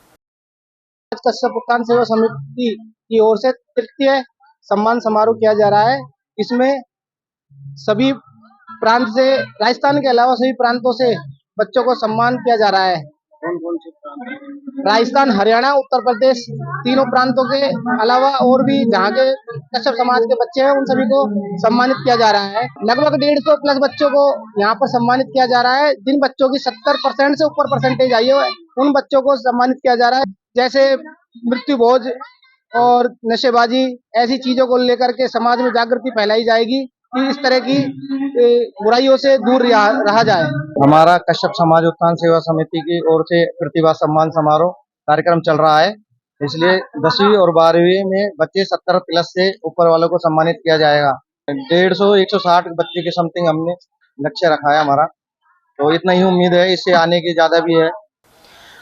कश्यप उत्थान सेवा समिति की ओर से तृतीय सम्मान समारोह किया जा रहा है। इसमें सभी प्रांत से, राजस्थान के अलावा सभी प्रांतों से बच्चों को सम्मान किया जा रहा है। कौन से प्रांत? राजस्थान, हरियाणा, उत्तर प्रदेश, तीनों प्रांतों के अलावा और भी जहाँ के कश्यप समाज के बच्चे हैं उन सभी को सम्मानित किया जा रहा है। लगभग 150 प्लस बच्चों को यहाँ पर सम्मानित किया जा रहा है। जिन बच्चों की 70% से ऊपर परसेंटेज आई है उन बच्चों को सम्मानित किया जा रहा है। जैसे मृत्यु भोज और नशेबाजी, ऐसी चीजों को लेकर के समाज में जागृति फैलाई जाएगी कि इस तरह की बुराइयों से दूर रहा जाए। हमारा कश्यप समाज उत्थान सेवा समिति की ओर से प्रतिभा सम्मान समारोह कार्यक्रम चल रहा है। इसलिए 10वीं और 12वीं में बच्चे 70 प्लस से ऊपर वालों को सम्मानित किया जाएगा। 150-160 बच्चे के समथिंग हमने लक्ष्य रखा है हमारा, तो इतना ही उम्मीद है, इससे आने की ज्यादा भी है।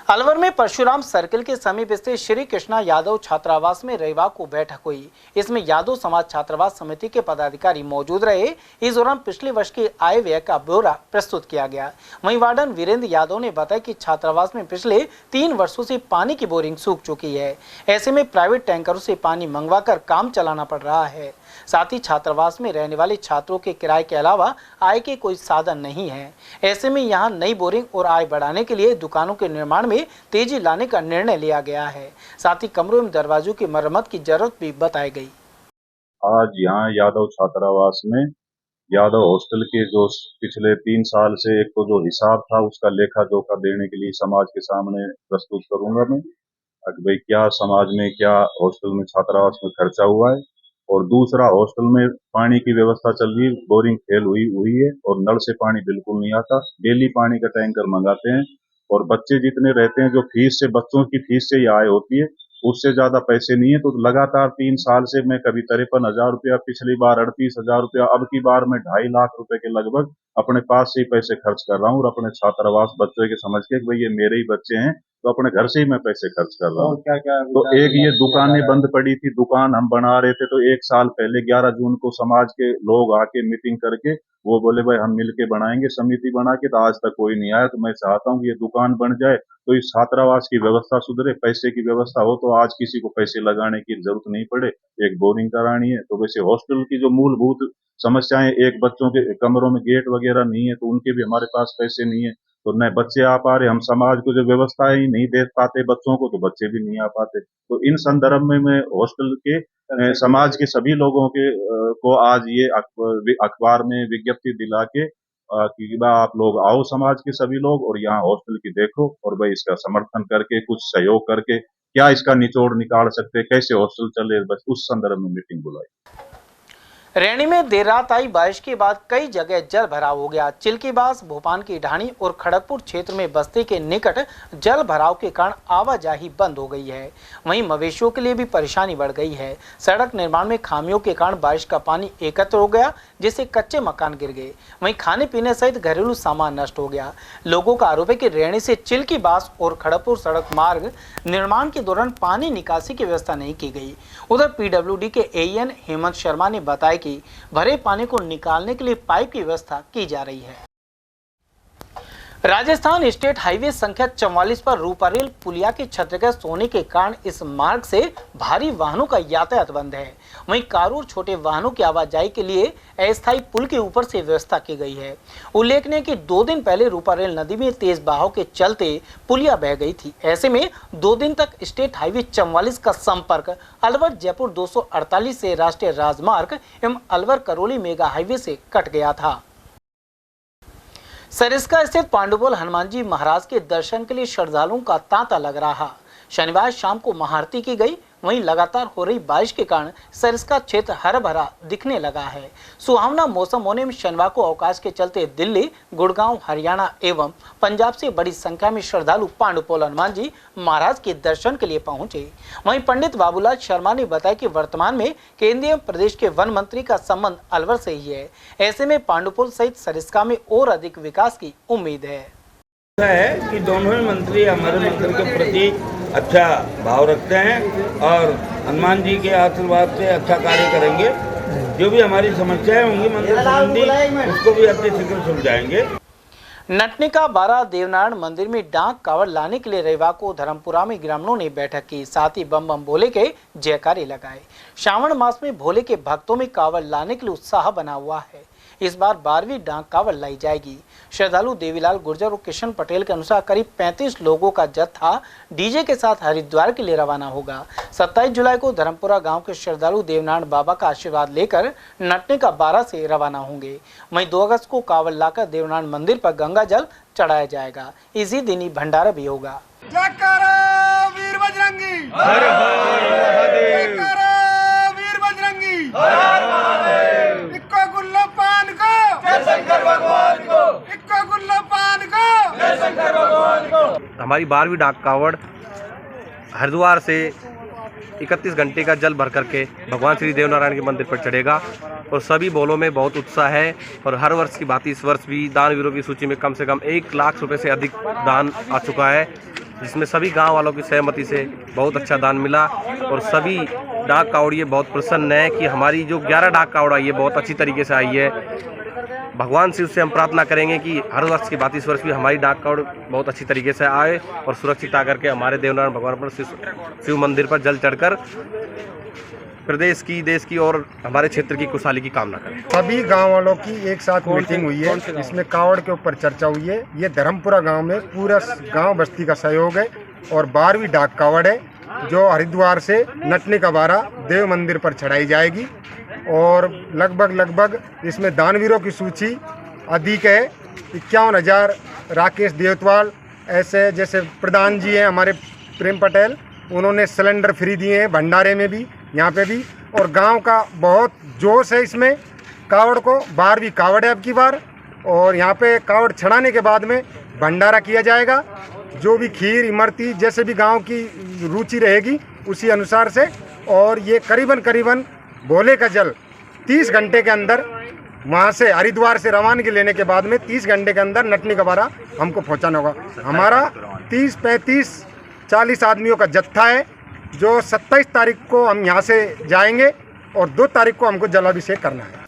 अलवर में परशुराम सर्किल के समीप स्थित श्री कृष्णा यादव छात्रावास में रविवार को बैठक हुई। इसमें यादव समाज छात्रावास समिति के पदाधिकारी मौजूद रहे। इस दौरान पिछले वर्ष के आय व्यय का ब्यौरा प्रस्तुत किया गया। वहीं वार्डन वीरेंद्र यादव ने बताया कि छात्रावास में पिछले 3 वर्षों से पानी की बोरिंग सूख चुकी है। ऐसे में प्राइवेट टैंकरों से पानी मंगवाकर काम चलाना पड़ रहा है। साथ ही छात्रावास में रहने वाले छात्रों के किराए के अलावा आय के कोई साधन नहीं है। ऐसे में यहाँ नई बोरिंग और आय बढ़ाने के लिए दुकानों के निर्माण में तेजी लाने का निर्णय लिया गया है। साथ ही कमरों एवं दरवाजों की मरम्मत की जरूरत भी बताई गई। आज यहाँ यादव छात्रावास में यादव हॉस्टल के जो पिछले 3 साल से एक तो जो हिसाब था उसका लेखा जोखा देने के लिए समाज के सामने प्रस्तुत करूंगा मैं कि भाई क्या समाज में क्या हॉस्टल में छात्रावास में खर्चा हुआ है। और दूसरा, हॉस्टल में पानी की व्यवस्था चल रही है, बोरिंग फेल हुई है और नल से पानी बिल्कुल नहीं आता। डेली पानी का टैंकर मंगाते हैं और बच्चे जितने रहते हैं, जो फीस से बच्चों की फीस से ही आय होती है, उससे ज्यादा पैसे नहीं है। तो लगातार 3 साल से मैं कभी 53,000 रुपया, पिछली बार 38,000 रुपया, अब की बार मैं 2.5 लाख रुपए के लगभग अपने पास से ही पैसे खर्च कर रहा हूँ और अपने छात्रावास बच्चों के समझ के भाई ये मेरे ही बच्चे हैं, तो अपने घर से ही मैं पैसे खर्च कर रहा हूँ। क्या क्या तो एक ये दुकानें बंद पड़ी थी, दुकान हम बना रहे थे, तो 1 साल पहले 11 जून को समाज के लोग आके मीटिंग करके वो बोले भाई हम मिलके बनाएंगे, समिति बना के, तो आज तक कोई नहीं आया। तो मैं चाहता हूँ कि ये दुकान बन जाए तो इस छात्रावास की व्यवस्था सुधरे, पैसे की व्यवस्था हो, तो आज किसी को पैसे लगाने की जरूरत नहीं पड़े। एक बोरिंग करानी है तो वैसे हॉस्टल की जो मूलभूत समस्याएं, एक बच्चों के कमरों में गेट वगैरह नहीं है तो उनके भी हमारे पास पैसे नहीं है, तो न बच्चे आ पा रहे, हम समाज को जो व्यवस्थाएं ही नहीं दे पाते बच्चों को, तो बच्चे भी नहीं आ पाते। तो इन संदर्भ में मैं हॉस्टल के समाज के सभी लोगों के को आज ये अखबार में विज्ञप्ति दिला के कि भाई आप लोग आओ, समाज के सभी लोग, और यहाँ हॉस्टल की देखो और भाई इसका समर्थन करके कुछ सहयोग करके क्या इसका निचोड़ निकाल सकते, कैसे हॉस्टल चले, बस उस संदर्भ में मीटिंग बुलाई। रैनी में देर रात आई बारिश के बाद कई जगह जल भराव हो गया। चिल्कीबास, भोपाल की ढाणी और खड़गपुर क्षेत्र में बस्ती के निकट जल भराव के कारण आवाजाही बंद हो गई है। वहीं मवेशियों के लिए भी परेशानी बढ़ गई है। सड़क निर्माण में खामियों के कारण बारिश का पानी एकत्र हो गया, जिससे कच्चे मकान गिर गए। वहीं खाने पीने सहित घरेलू सामान नष्ट हो गया। लोगों का आरोप है कि रैनी से चिल्कीबास और खड़गपुर सड़क मार्ग निर्माण के दौरान पानी निकासी की व्यवस्था नहीं की गई। उधर पीडब्ल्यूडी के एईएन हेमंत शर्मा ने बताया कि भरे पानी को निकालने के लिए पाइप की व्यवस्था की जा रही है। राजस्थान स्टेट हाईवे संख्या 44 पर रूपारेल पुलिया के क्षतिग्रस्त होने के कारण इस मार्ग से भारी वाहनों का यातायात बंद है। वहीं कारों और छोटे वाहनों की आवाजाही के लिए अस्थायी पुल के ऊपर से व्यवस्था की गई है। उल्लेखनीय कि 2 दिन पहले रूपारेल नदी में तेज बहाव के चलते पुलिया बह गई थी। ऐसे में 2 दिन तक स्टेट हाईवे 44 का संपर्क अलवर जयपुर 248 से राष्ट्रीय राजमार्ग एवं अलवर करौली मेगा हाईवे से कट गया था। सरिस्का स्थित पांडुपोल हनुमान जी महाराज के दर्शन के लिए श्रद्धालुओं का तांता लग रहा। शनिवार शाम को महाआरती की गई। वहीं लगातार हो रही बारिश के कारण सरिस्का क्षेत्र हरा भरा दिखने लगा है। सुहावना मौसम होने में शनिवार को अवकाश के चलते दिल्ली, गुड़गांव, हरियाणा एवं पंजाब से बड़ी संख्या में श्रद्धालु पांडुपोल हनुमान जी महाराज के दर्शन के लिए पहुंचे। वहीं पंडित बाबूलाल शर्मा ने बताया कि वर्तमान में केंद्रीय प्रदेश के वन मंत्री का संबंध अलवर से ही है। ऐसे में पांडुपोल सहित सरिस्का में और अधिक विकास की उम्मीद है कि दोनों ही मंत्री हमारे मंदिर के प्रति अच्छा भाव रखते हैं और हनुमान जी के आशीर्वाद से अच्छा कार्य करेंगे। जो भी हमारी समस्याएं होंगी मंदिर संबंधी उसको भी अति शीघ्र सुलझाएंगे। नटनिका बारा देवनारायण मंदिर में डाक कावड़ लाने के लिए रविवार को धर्मपुरा में ग्रामीणों ने बैठक की। साथ ही बम बम भोले के जयकारे लगाए। श्रावण मास में भोले के भक्तों में कावड़ लाने के लिए उत्साह बना हुआ है। इस बार 12वीं डाक कावड़ लाई जाएगी। श्रद्धालु देवीलाल गुर्जर और किशन पटेल के अनुसार करीब 35 लोगों का जत्था डीजे के साथ हरिद्वार के लिए रवाना होगा। 27 जुलाई को धर्मपुरा गांव के श्रद्धालु देवनारायण बाबा का आशीर्वाद लेकर नटनिका बारा से रवाना होंगे। वहीं 2 अगस्त को कावड़ लाकर देवनारायण मंदिर पर गंगा जल चढ़ाया जाएगा। इसी दिन ही भंडारा भी होगा। वीर बजरंगी हर हर वीर बजरंगी हर हर इक्को गुल्लो पान को जय शंकर भगवान को, इक्को गुल्लो पान को जय शंकर भगवान को। हमारी 12वीं डाक कावड़ हरिद्वार से 31 घंटे का जल भर करके भगवान श्री देवनारायण के मंदिर पर चढ़ेगा और सभी बोलों में बहुत उत्साह है। और हर वर्ष की भांति इस वर्ष भी दानवीरों की सूची में कम से कम 1 लाख रुपए से अधिक दान आ चुका है, जिसमें सभी गांव वालों की सहमति से बहुत अच्छा दान मिला। और सभी डाक कावड़िए बहुत प्रसन्न है कि हमारी जो 11 डाक कावड़ आई है बहुत अच्छी तरीके से आई है। भगवान शिव से हम प्रार्थना करेंगे कि हर वर्ष की बात इस वर्ष भी हमारी डाक कावड़ बहुत अच्छी तरीके से आए और सुरक्षित आकर के हमारे देवनारायण भगवान पर शिव मंदिर पर जल चढ़कर प्रदेश की, देश की और हमारे क्षेत्र की खुशहाली की कामना करें। सभी गांव वालों की एक साथ मीटिंग हुई है, इसमें कावड़ के ऊपर चर्चा हुई है। ये धर्मपुरा गांव में पूरा गांव बस्ती का सहयोग है और 12वीं डाक कावड़ है जो हरिद्वार से नटनी कबारा देव मंदिर पर चढ़ाई जाएगी और लगभग इसमें दानवीरों की सूची अधिक है। 51,000 राकेश देवतवाल, ऐसे जैसे प्रधान जी हैं हमारे प्रेम पटेल, उन्होंने सिलेंडर फ्री दिए हैं भंडारे में भी, यहाँ पे भी। और गांव का बहुत जोश है इसमें। कावड़ को 12वीं कावड़ है अब की बार और यहाँ पे कावड़ चढ़ाने के बाद में भंडारा किया जाएगा। जो भी खीर इमरती जैसे भी गांव की रुचि रहेगी उसी अनुसार से। और ये करीबन भोले का जल 30 घंटे के अंदर वहाँ से हरिद्वार से रवानगी लेने के बाद में 30 घंटे के अंदर नटनी कबारा हमको पहुँचाना होगा। हमारा 30, 35, 40 आदमियों का जत्था है जो 27 तारीख को हम यहाँ से जाएंगे और 2 तारीख को हमको जलाभिषेक करना है।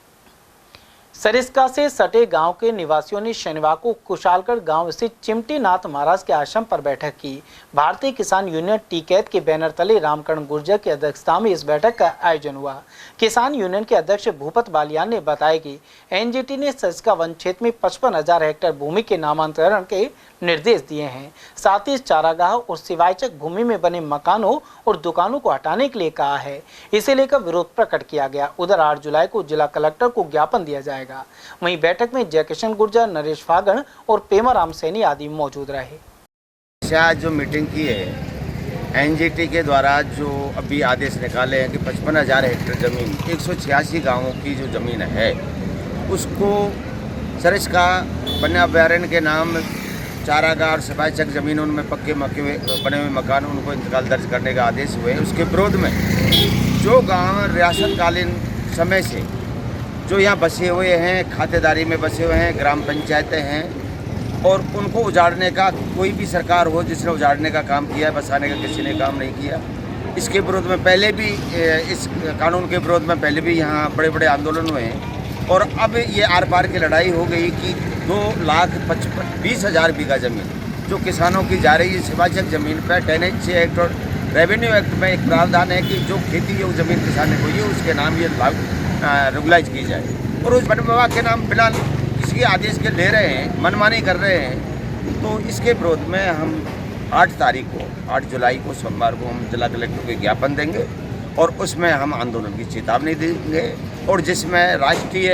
सरिस्का से सटे गांव के निवासियों ने शनिवार को कुशालगढ़ गांव स्थित चिमटीनाथ महाराज के आश्रम पर बैठक की। भारतीय किसान यूनियन टीकैत के बैनर तले रामकरण गुर्जर की अध्यक्षता में इस बैठक का आयोजन हुआ। किसान यूनियन के अध्यक्ष भूपत बालियान ने बताया कि एनजीटी ने सरिस्का वन क्षेत्र में 55,000 हेक्टेयर भूमि के नामांतरण के निर्देश दिए हैं। साथ ही चारागाह और सिवायचक भूमि में बने मकानों और दुकानों को हटाने के लिए कहा है। इसे लेकर विरोध प्रकट किया गया। उधर 8 जुलाई को जिला कलेक्टर को ज्ञापन दिया जाएगा। वहीं बैठक में जयकिशन गुर्जर, नरेश फागण और पेमाराम सैनी आदि मौजूद रहे। आज जो मीटिंग की है एनजीटी के द्वारा, जो अभी आदेश निकाले हैं कि 55,000 हेक्टेयर जमीन 186 गांवों की जो जमीन है उसको सरिस्का वन्य अभयारण्य के नाम चारागाह और सिपाहीचक जमीन, उनमें पक्के बने हुए मकान, उनको इंतकाल दर्ज करने का आदेश हुए। उसके विरोध में जो गांव रियासतकालीन समय से जो यहाँ बसे हुए हैं, खातेदारी में बसे हुए हैं, ग्राम पंचायतें हैं और उनको उजाड़ने का कोई भी सरकार हो जिसने उजाड़ने का काम किया है, बसाने का किसी ने काम नहीं किया। इसके विरोध में पहले भी, इस कानून के विरोध में पहले भी यहाँ बड़े बड़े आंदोलन हुए हैं और अब ये आर पार की लड़ाई हो गई कि 2,20,000 बीघा जमीन जो किसानों की जा रही है सिवाचक जमीन पर 10H एक्ट और रेवेन्यू एक्ट में एक प्रावधान है कि जो खेती योग जमीन किसान ने कोई है उसके नाम ये रेगुलाइज की जाए और उस वन विभाग के नाम फिलहाल किसी आदेश के ले रहे हैं, मनमानी कर रहे हैं। तो इसके विरोध में हम 8 जुलाई को सोमवार को हम जिला कलेक्टर को ज्ञापन देंगे और उसमें हम आंदोलन की चेतावनी देंगे और जिसमें राष्ट्रीय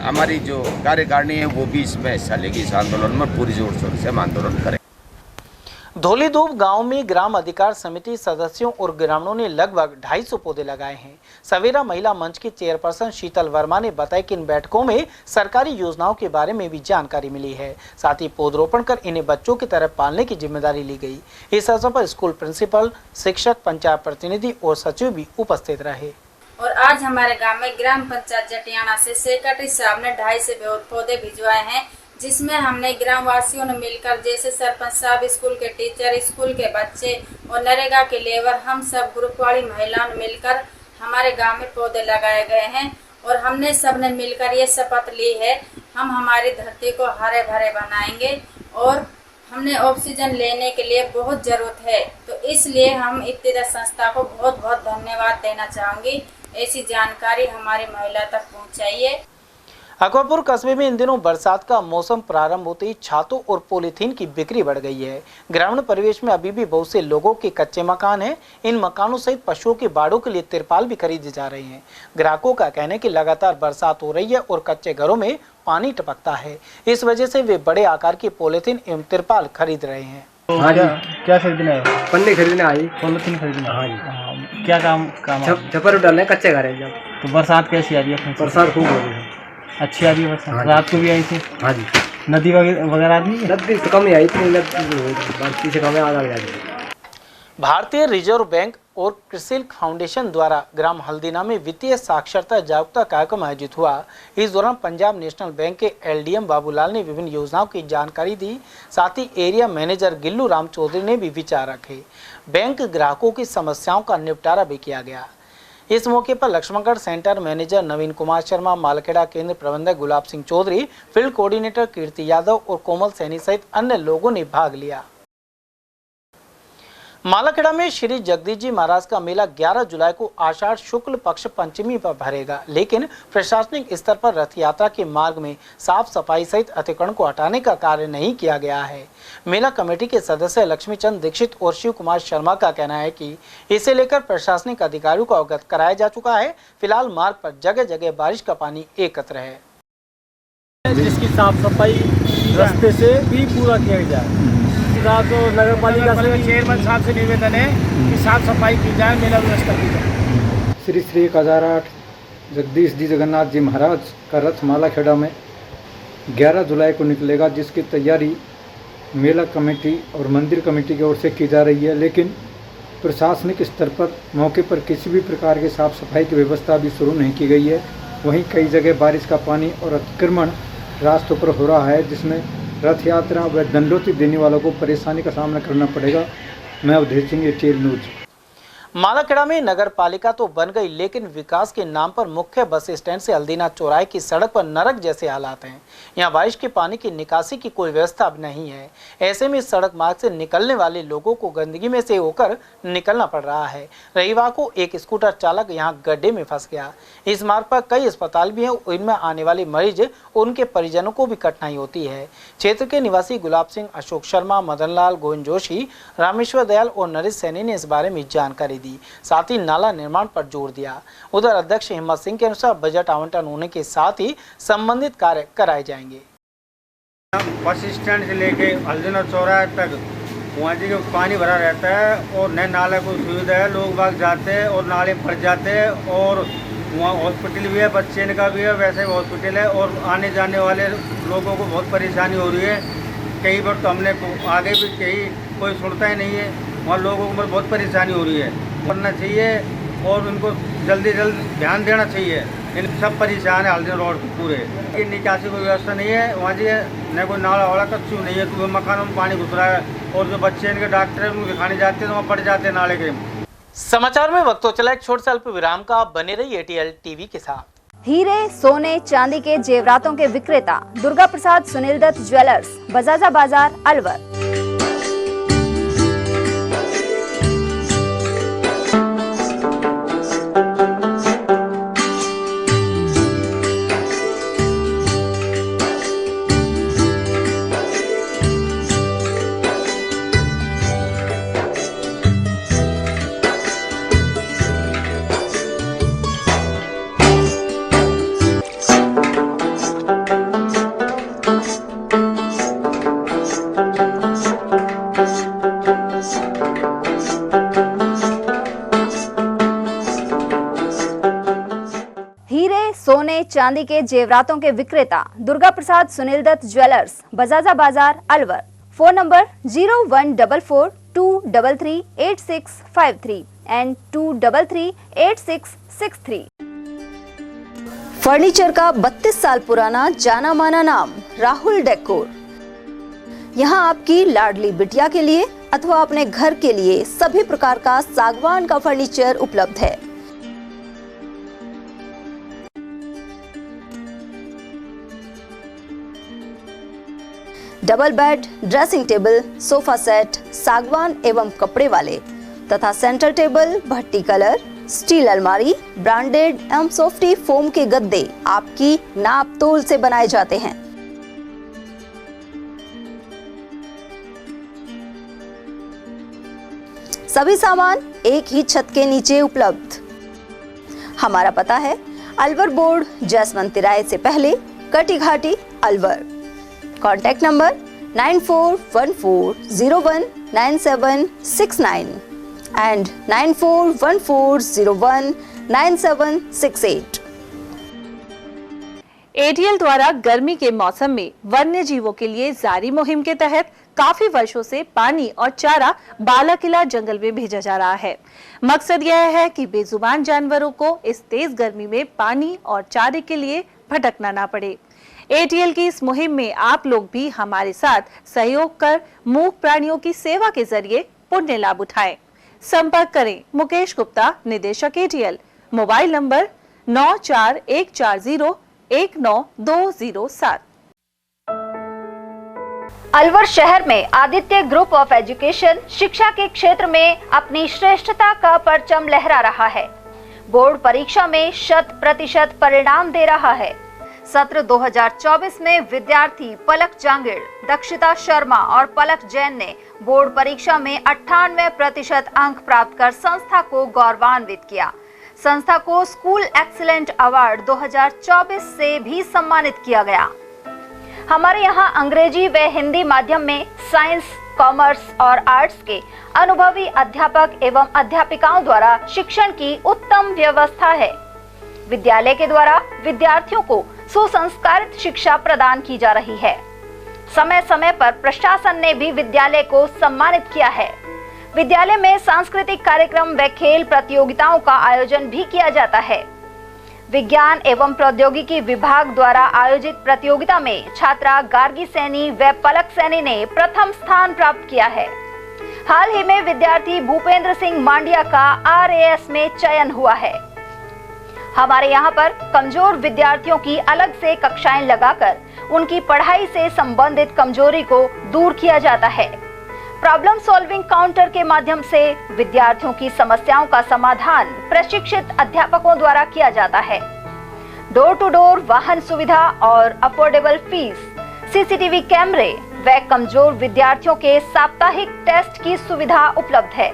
हमारी जो कार्यकारिणी है वो भी इसमें हिस्सा लेगी। इस आंदोलन में पूरी जोर शोर से हम आंदोलन करें। धौलीधूप गांव में ग्राम अधिकार समिति सदस्यों और ग्रामीणों ने लगभग 250 पौधे लगाए हैं। सवेरा महिला मंच की चेयरपर्सन शीतल वर्मा ने बताया कि इन बैठकों में सरकारी योजनाओं के बारे में भी जानकारी मिली है। साथ ही पौधरोपण कर इन्हें बच्चों की तरह पालने की जिम्मेदारी ली गई। इस अवसर पर स्कूल प्रिंसिपल, शिक्षक, पंचायत प्रतिनिधि और सचिव भी उपस्थित रहे। और आज हमारे गांव में ग्राम पंचायत जटियाना से सेक्रेटरी साहब ने 250 पौधे भिजवाए हैं, जिसमें हमने ग्रामवासियों ने मिलकर, जैसे सरपंच साहब, स्कूल के टीचर, स्कूल के बच्चे और नरेगा के लेबर, हम सब ग्रुप वाली महिलाओं ने मिलकर हमारे गांव में पौधे लगाए गए हैं। और हमने सबने मिलकर ये शपथ ली है हम हमारी धरती को हरे भरे बनाएंगे और हमने ऑक्सीजन लेने के लिए बहुत ज़रूरत है। तो इसलिए हम इत्तेदा संस्था को बहुत बहुत धन्यवाद देना चाहूँगी। ऐसी जानकारी हमारी महिला तक पहुँचाइए। अकबरपुर कस्बे में इन दिनों बरसात का मौसम प्रारंभ होते ही छातों और पॉलीथीन की बिक्री बढ़ गई है। ग्रामीण परिवेश में अभी भी बहुत से लोगों के कच्चे मकान हैं। इन मकानों सहित पशुओं के बाड़ों के लिए तिरपाल भी खरीदे जा रहे हैं। ग्राहकों का कहना है कि लगातार बरसात हो रही है और कच्चे घरों में पानी टपकता है। इस वजह से वे बड़े आकार की पॉलीथीन एवं तिरपाल खरीद रहे हैं। हाँ जी, क्या खरीदने आए? पन्नी खरीदने आई। पॉलीथीन खरीदने? हाँ जी। क्या काम छप्पर डालने कच्चे घर है। जब तो बरसात कैसी आ रही है? बरसात खूब हो रही है। अच्छी आ रही है बरसात। रात को भी आई थी? हाँ जी। नदी वगैरह आती है? नदी तो कम ही आई थी, बाकी से कम आधा जाती। भारतीय रिजर्व बैंक और कृषिल्क फाउंडेशन द्वारा ग्राम हल्दीना में वित्तीय साक्षरता जागरूकता कार्यक्रम आयोजित हुआ। इस दौरान पंजाब नेशनल बैंक के LDM बाबूलाल ने विभिन्न योजनाओं की जानकारी दी। साथ ही एरिया मैनेजर गिल्लू राम चौधरी ने भी विचार रखे। बैंक ग्राहकों की समस्याओं का निपटारा भी किया गया। इस मौके पर लक्ष्मणगढ़ सेंटर मैनेजर नवीन कुमार शर्मा, मालखेड़ा केंद्र प्रबंधक गुलाब सिंह चौधरी, फील्ड कोऑर्डिनेटर कीर्ति यादव और कोमल सैनी सहित अन्य लोगों ने भाग लिया। मालाखेड़ा में श्री जगदीश जी महाराज का मेला 11 जुलाई को आषाढ़ शुक्ल पक्ष पंचमी पर भरेगा, लेकिन प्रशासनिक स्तर पर रथ यात्रा के मार्ग में साफ सफाई सहित अतिक्रमण को हटाने का कार्य नहीं किया गया है। मेला कमेटी के सदस्य लक्ष्मीचंद दीक्षित और शिव कुमार शर्मा का कहना है कि इसे लेकर प्रशासनिक अधिकारियों को अवगत कराया जा चुका है। फिलहाल मार्ग पर जगह जगह बारिश का पानी एकत्र है, जिसकी साफ सफाई रास्ते से भी पूरा किया जाए। तो नगर पालिका से चेयरमैन साहब से निवेदन है कि साफ सफाई की जाए, मेला व्यवस्था की जाए। श्री श्री 1008 जगदीश जी जगन्नाथ जी महाराज का रथ मालाखेड़ा में 11 जुलाई को निकलेगा, जिसकी तैयारी मेला कमेटी और मंदिर कमेटी की ओर से की जा रही है, लेकिन प्रशासनिक स्तर पर मौके पर किसी भी प्रकार की साफ सफाई की व्यवस्था अभी शुरू नहीं की गई है। वहीं कई जगह बारिश का पानी और अतिक्रमण रास्तों पर हो रहा है, जिसमें रथ यात्रा व दंडोती देने वालों को परेशानी का सामना करना पड़ेगा। मैं अवधेश सिंह, ATL न्यूज। मालाखेड़ा में नगर पालिका तो बन गई, लेकिन विकास के नाम पर मुख्य बस स्टैंड से हल्दीना चौराहे की सड़क पर नरक जैसे हालात हैं। यहाँ बारिश के पानी की निकासी की कोई व्यवस्था अब नहीं है। ऐसे में सड़क मार्ग से निकलने वाले लोगों को गंदगी में से होकर निकलना पड़ रहा है। रविवार को एक स्कूटर चालक यहाँ गड्ढे में फंस गया। इस मार्ग पर कई अस्पताल भी हैं, इनमें आने वाले मरीज उनके परिजनों को भी कठिनाई होती है। क्षेत्र के निवासी गुलाब सिंह, अशोक शर्मा, मदन लाल, गोविंद जोशी, रामेश्वर दयाल और नरेश सैनी ने इस बारे में जानकारी दी, साथ ही नाला निर्माण पर जोर दिया। उधर अध्यक्ष हिम्मत सिंह के अनुसार बजट आवंटन होने के साथ ही संबंधित कार्य कराए जाएंगे। बस स्टैंड से लेके हल्दीना चौराहे तक वहाँ जी पानी भरा रहता है और नए नाले को सुविधा है, लोग बाग जाते हैं और नाले भर जाते हैं। और वहाँ हॉस्पिटल भी है, बच्चे का भी है, वैसे हॉस्पिटल है और आने जाने वाले लोगों को बहुत परेशानी हो रही है। कई बार तो हमने आगे भी कहीं कोई सुनता ही नहीं है, वहाँ लोगों को बहुत परेशानी हो रही है। करना चाहिए और उनको जल्दी ध्यान देना चाहिए। इन सब परेशान है हल्दीना रोड पूरे, ये निकासी कोई व्यवस्था नहीं है। वहाँ जी न कोई नाला वाला कच्चू नहीं है, तो मकानों में पानी घुस रहा है और जो बच्चे इनके डॉक्टर है उनको दिखाने जाते हैं तो वहाँ पड़ जाते हैं नाले के। समाचार में वक्त तो चला एक छोटे से अल्प विराम का, बने रहिए ATL TV के साथ। हीरे, सोने, चांदी के जेवरातों के विक्रेता दुर्गा प्रसाद सुनील दत्त ज्वेलर्स, बजाजा बाजार, अलवर। सोने चांदी के जेवरातों के विक्रेता दुर्गा प्रसाद सुनील दत्त ज्वेलर्स, बजाजा बाजार, Alwar. Phone number 0144233863 and 2338663। Furniture का 32 साल पुराना जाना माना नाम राहुल डेकोर। यहाँ आपकी लाडली बिटिया के लिए अथवा अपने घर के लिए सभी प्रकार का सागवान का फर्नीचर उपलब्ध है। Double bed, dressing table, sofa set सागवान एवं कपड़े वाले तथा सेंटर टेबल, भट्टी कलर, स्टील अलमारी, ब्रांडेड एवं सॉफ्टी फोम के गद्दे आपकी नाप तोल से बनाए जाते हैं। सभी सामान एक ही छत के नीचे उपलब्ध। हमारा पता है अलवर बोर्ड, जैसवंत तिराहे से पहले, Kati Ghati, Alwar. Contact number 9414019769 and 9414019768। ATL द्वारा गर्मी के मौसम में वन्य जीवों के लिए जारी मुहिम के तहत काफी वर्षों से पानी और चारा बालाकिला जंगल में भेजा जा रहा है। मकसद यह है कि बेजुबान जानवरों को इस तेज गर्मी में पानी और चारे के लिए भटकना ना पड़े। ATL की इस मुहिम में आप लोग भी हमारे साथ सहयोग कर मूक प्राणियों की सेवा के जरिए पुण्य लाभ उठाएं। संपर्क करें मुकेश गुप्ता, निदेशक ATL, मोबाइल नंबर 9414019207। अलवर शहर में आदित्य ग्रुप ऑफ एजुकेशन शिक्षा के क्षेत्र में अपनी श्रेष्ठता का परचम लहरा रहा है। बोर्ड परीक्षा में 100% परिणाम दे रहा है। सत्र 2024 में विद्यार्थी पलक जांगिड़, दक्षिता शर्मा और पलक जैन ने बोर्ड परीक्षा में 98% अंक प्राप्त कर संस्था को गौरवान्वित किया। संस्था को स्कूल एक्सीलेंट अवार्ड 2024 से भी सम्मानित किया गया। हमारे यहाँ अंग्रेजी व हिंदी माध्यम में साइंस, कॉमर्स और आर्ट्स के अनुभवी अध्यापक एवं अध्यापिकाओं द्वारा शिक्षण की उत्तम व्यवस्था है। विद्यालय के द्वारा विद्यार्थियों को सुसंस्कारित शिक्षा प्रदान की जा रही है। समय समय पर प्रशासन ने भी विद्यालय को सम्मानित किया है। विद्यालय में सांस्कृतिक कार्यक्रम व खेल प्रतियोगिताओं का आयोजन भी किया जाता है। विज्ञान एवं प्रौद्योगिकी विभाग द्वारा आयोजित प्रतियोगिता में छात्रा गार्गी सैनी व पलक सैनी ने प्रथम स्थान प्राप्त किया है। हाल ही में विद्यार्थी भूपेंद्र सिंह मांडिया का RAS में चयन हुआ है। हमारे यहाँ पर कमजोर विद्यार्थियों की अलग से कक्षाएं लगाकर उनकी पढ़ाई से संबंधित कमजोरी को दूर किया जाता है। प्रॉब्लम सॉल्विंग काउंटर के माध्यम से विद्यार्थियों की समस्याओं का समाधान प्रशिक्षित अध्यापकों द्वारा किया जाता है। डोर टू डोर वाहन सुविधा और अफोर्डेबल फीस, CCTV कैमरे व कमजोर विद्यार्थियों के साप्ताहिक टेस्ट की सुविधा उपलब्ध है।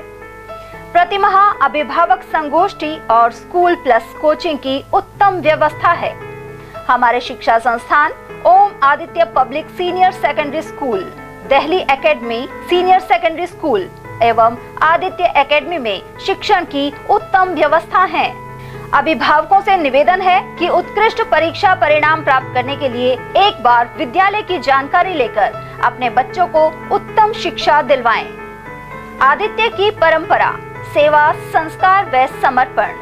प्रतिमाह अभिभावक संगोष्ठी और स्कूल प्लस कोचिंग की उत्तम व्यवस्था है। हमारे शिक्षा संस्थान Om Aditya public senior secondary school, Delhi academy senior secondary school एवं आदित्य एकेडमी में शिक्षण की उत्तम व्यवस्था है। अभिभावकों से निवेदन है कि उत्कृष्ट परीक्षा परिणाम प्राप्त करने के लिए एक बार विद्यालय की जानकारी लेकर अपने बच्चों को उत्तम शिक्षा दिलवाएं। आदित्य की परंपरा, सेवा, संस्कार व समर्पण।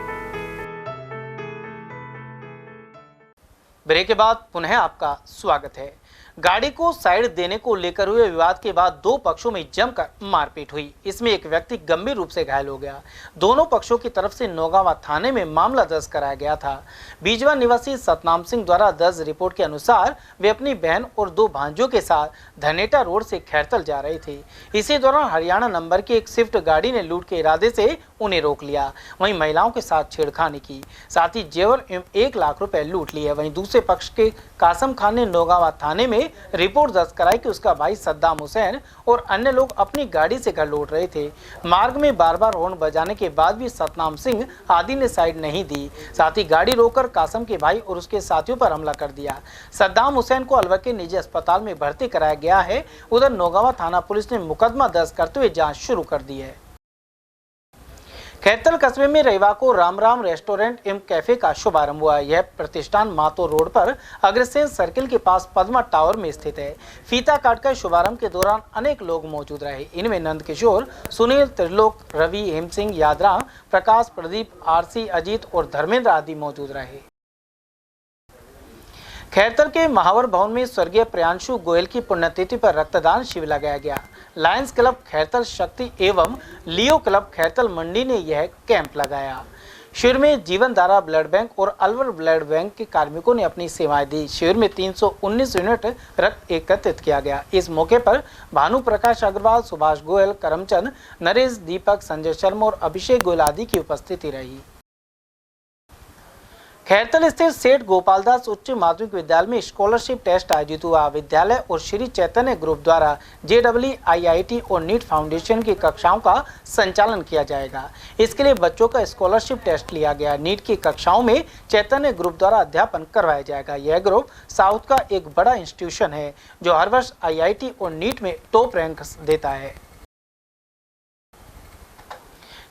ब्रेक के बाद पुनः आपका स्वागत है। गाड़ी को साइड देने को लेकर हुए विवाद के बाद दो पक्षों में जमकर मारपीट हुई। इसमें एक व्यक्ति गंभीर रूप से घायल हो गया। दोनों पक्षों की तरफ से नौगावा थाने में मामला दर्ज कराया गया था। बीजवा निवासी सतनाम सिंह द्वारा दर्ज रिपोर्ट के अनुसार वे अपनी बहन और दो भांजों के साथ धनेटा रोड से खैरतल जा रहे थे। इसी दौरान हरियाणा नंबर की एक स्विफ्ट गाड़ी ने लूट के इरादे से उन्हें रोक लिया। वहीं महिलाओं के साथ छेड़खानी की, साथ ही जेवर एवं 1 लाख रुपए लूट लिए। वहीं दूसरे पक्ष के कासम खान ने नौगावा थाने में रिपोर्ट दर्ज कराई कि उसका भाई सद्दाम हुसैन और अन्य लोग अपनी गाड़ी से घर लौट रहे थे। मार्ग में बार बार हॉर्न बजाने के बाद भी सतनाम सिंह आदि ने साइड नहीं दी। साथ ही गाड़ी रोककर कासम के भाई और उसके साथियों पर हमला कर दिया। सद्दाम हुसैन को अलवर के निजी अस्पताल में भर्ती कराया गया है। उधर नौगावा थाना पुलिस ने मुकदमा दर्ज करते हुए जाँच शुरू कर दी है। खैरतल कस्बे में रविवार को राम राम रेस्टोरेंट एवं कैफे का शुभारंभ हुआ। यह प्रतिष्ठान मातो रोड पर अग्रसेन सर्किल के पास पद्मा टावर में स्थित है। फीता काटकर शुभारंभ के दौरान अनेक लोग मौजूद रहे। इनमें नंद किशोर, सुनील, त्रिलोक, रवि, हेम सिंह, यादराम, प्रकाश, प्रदीप, RC, अजीत और धर्मेंद्र आदि मौजूद रहे। खैरतल के महावर भवन में स्वर्गीय प्रियांशु गोयल की पुण्यतिथि पर रक्तदान शिविर लगाया गया। लायंस क्लब खैरतल शक्ति एवं लियो क्लब खैरतल मंडी ने यह कैंप लगाया। शिविर में जीवन धारा ब्लड बैंक और अलवर ब्लड बैंक के कार्मिकों ने अपनी सेवाएं दी। शिविर में 319 यूनिट रक्त एकत्रित किया गया। इस मौके पर भानु प्रकाश अग्रवाल, सुभाष गोयल, करमचंद, नरेश, दीपक, संजय शर्मा और अभिषेक गोयल आदि की उपस्थिति रही। खैरतल स्थित सेठ गोपालदास उच्च माध्यमिक विद्यालय में स्कॉलरशिप टेस्ट आयोजित हुआ। विद्यालय और श्री चैतन्य ग्रुप द्वारा JEE, IIT और नीट फाउंडेशन की कक्षाओं का संचालन किया जाएगा। इसके लिए बच्चों का स्कॉलरशिप टेस्ट लिया गया। नीट की कक्षाओं में चैतन्य ग्रुप द्वारा अध्यापन करवाया जाएगा। यह ग्रुप साउथ का एक बड़ा इंस्टीट्यूशन है जो हर वर्ष IIT और नीट में टॉप रैंक देता है।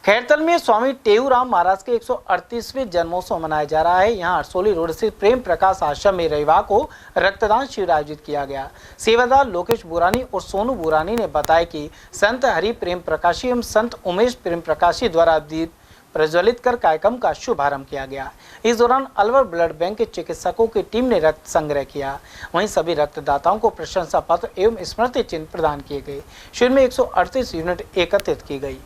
खैरतल में स्वामी टेऊराम महाराज के 138वें जन्मोत्सव मनाया जा रहा है। यहां अरसोली रोड स्थित प्रेम प्रकाश आश्रम में रविवार को रक्तदान शिविर आयोजित किया गया। सेवादार लोकेश बुरानी और सोनू बुरानी ने बताया कि संत हरि प्रेम प्रकाशी एवं संत उमेश प्रेम प्रकाशी द्वारा दीप प्रज्वलित कर कार्यक्रम का शुभारंभ किया गया। इस दौरान अलवर ब्लड बैंक के चिकित्सकों की टीम ने रक्त संग्रह किया। वहीं सभी रक्तदाताओं को प्रशंसा पत्र एवं स्मृति चिन्ह प्रदान किए गए। शिविर में 138 यूनिट एकत्रित की गई।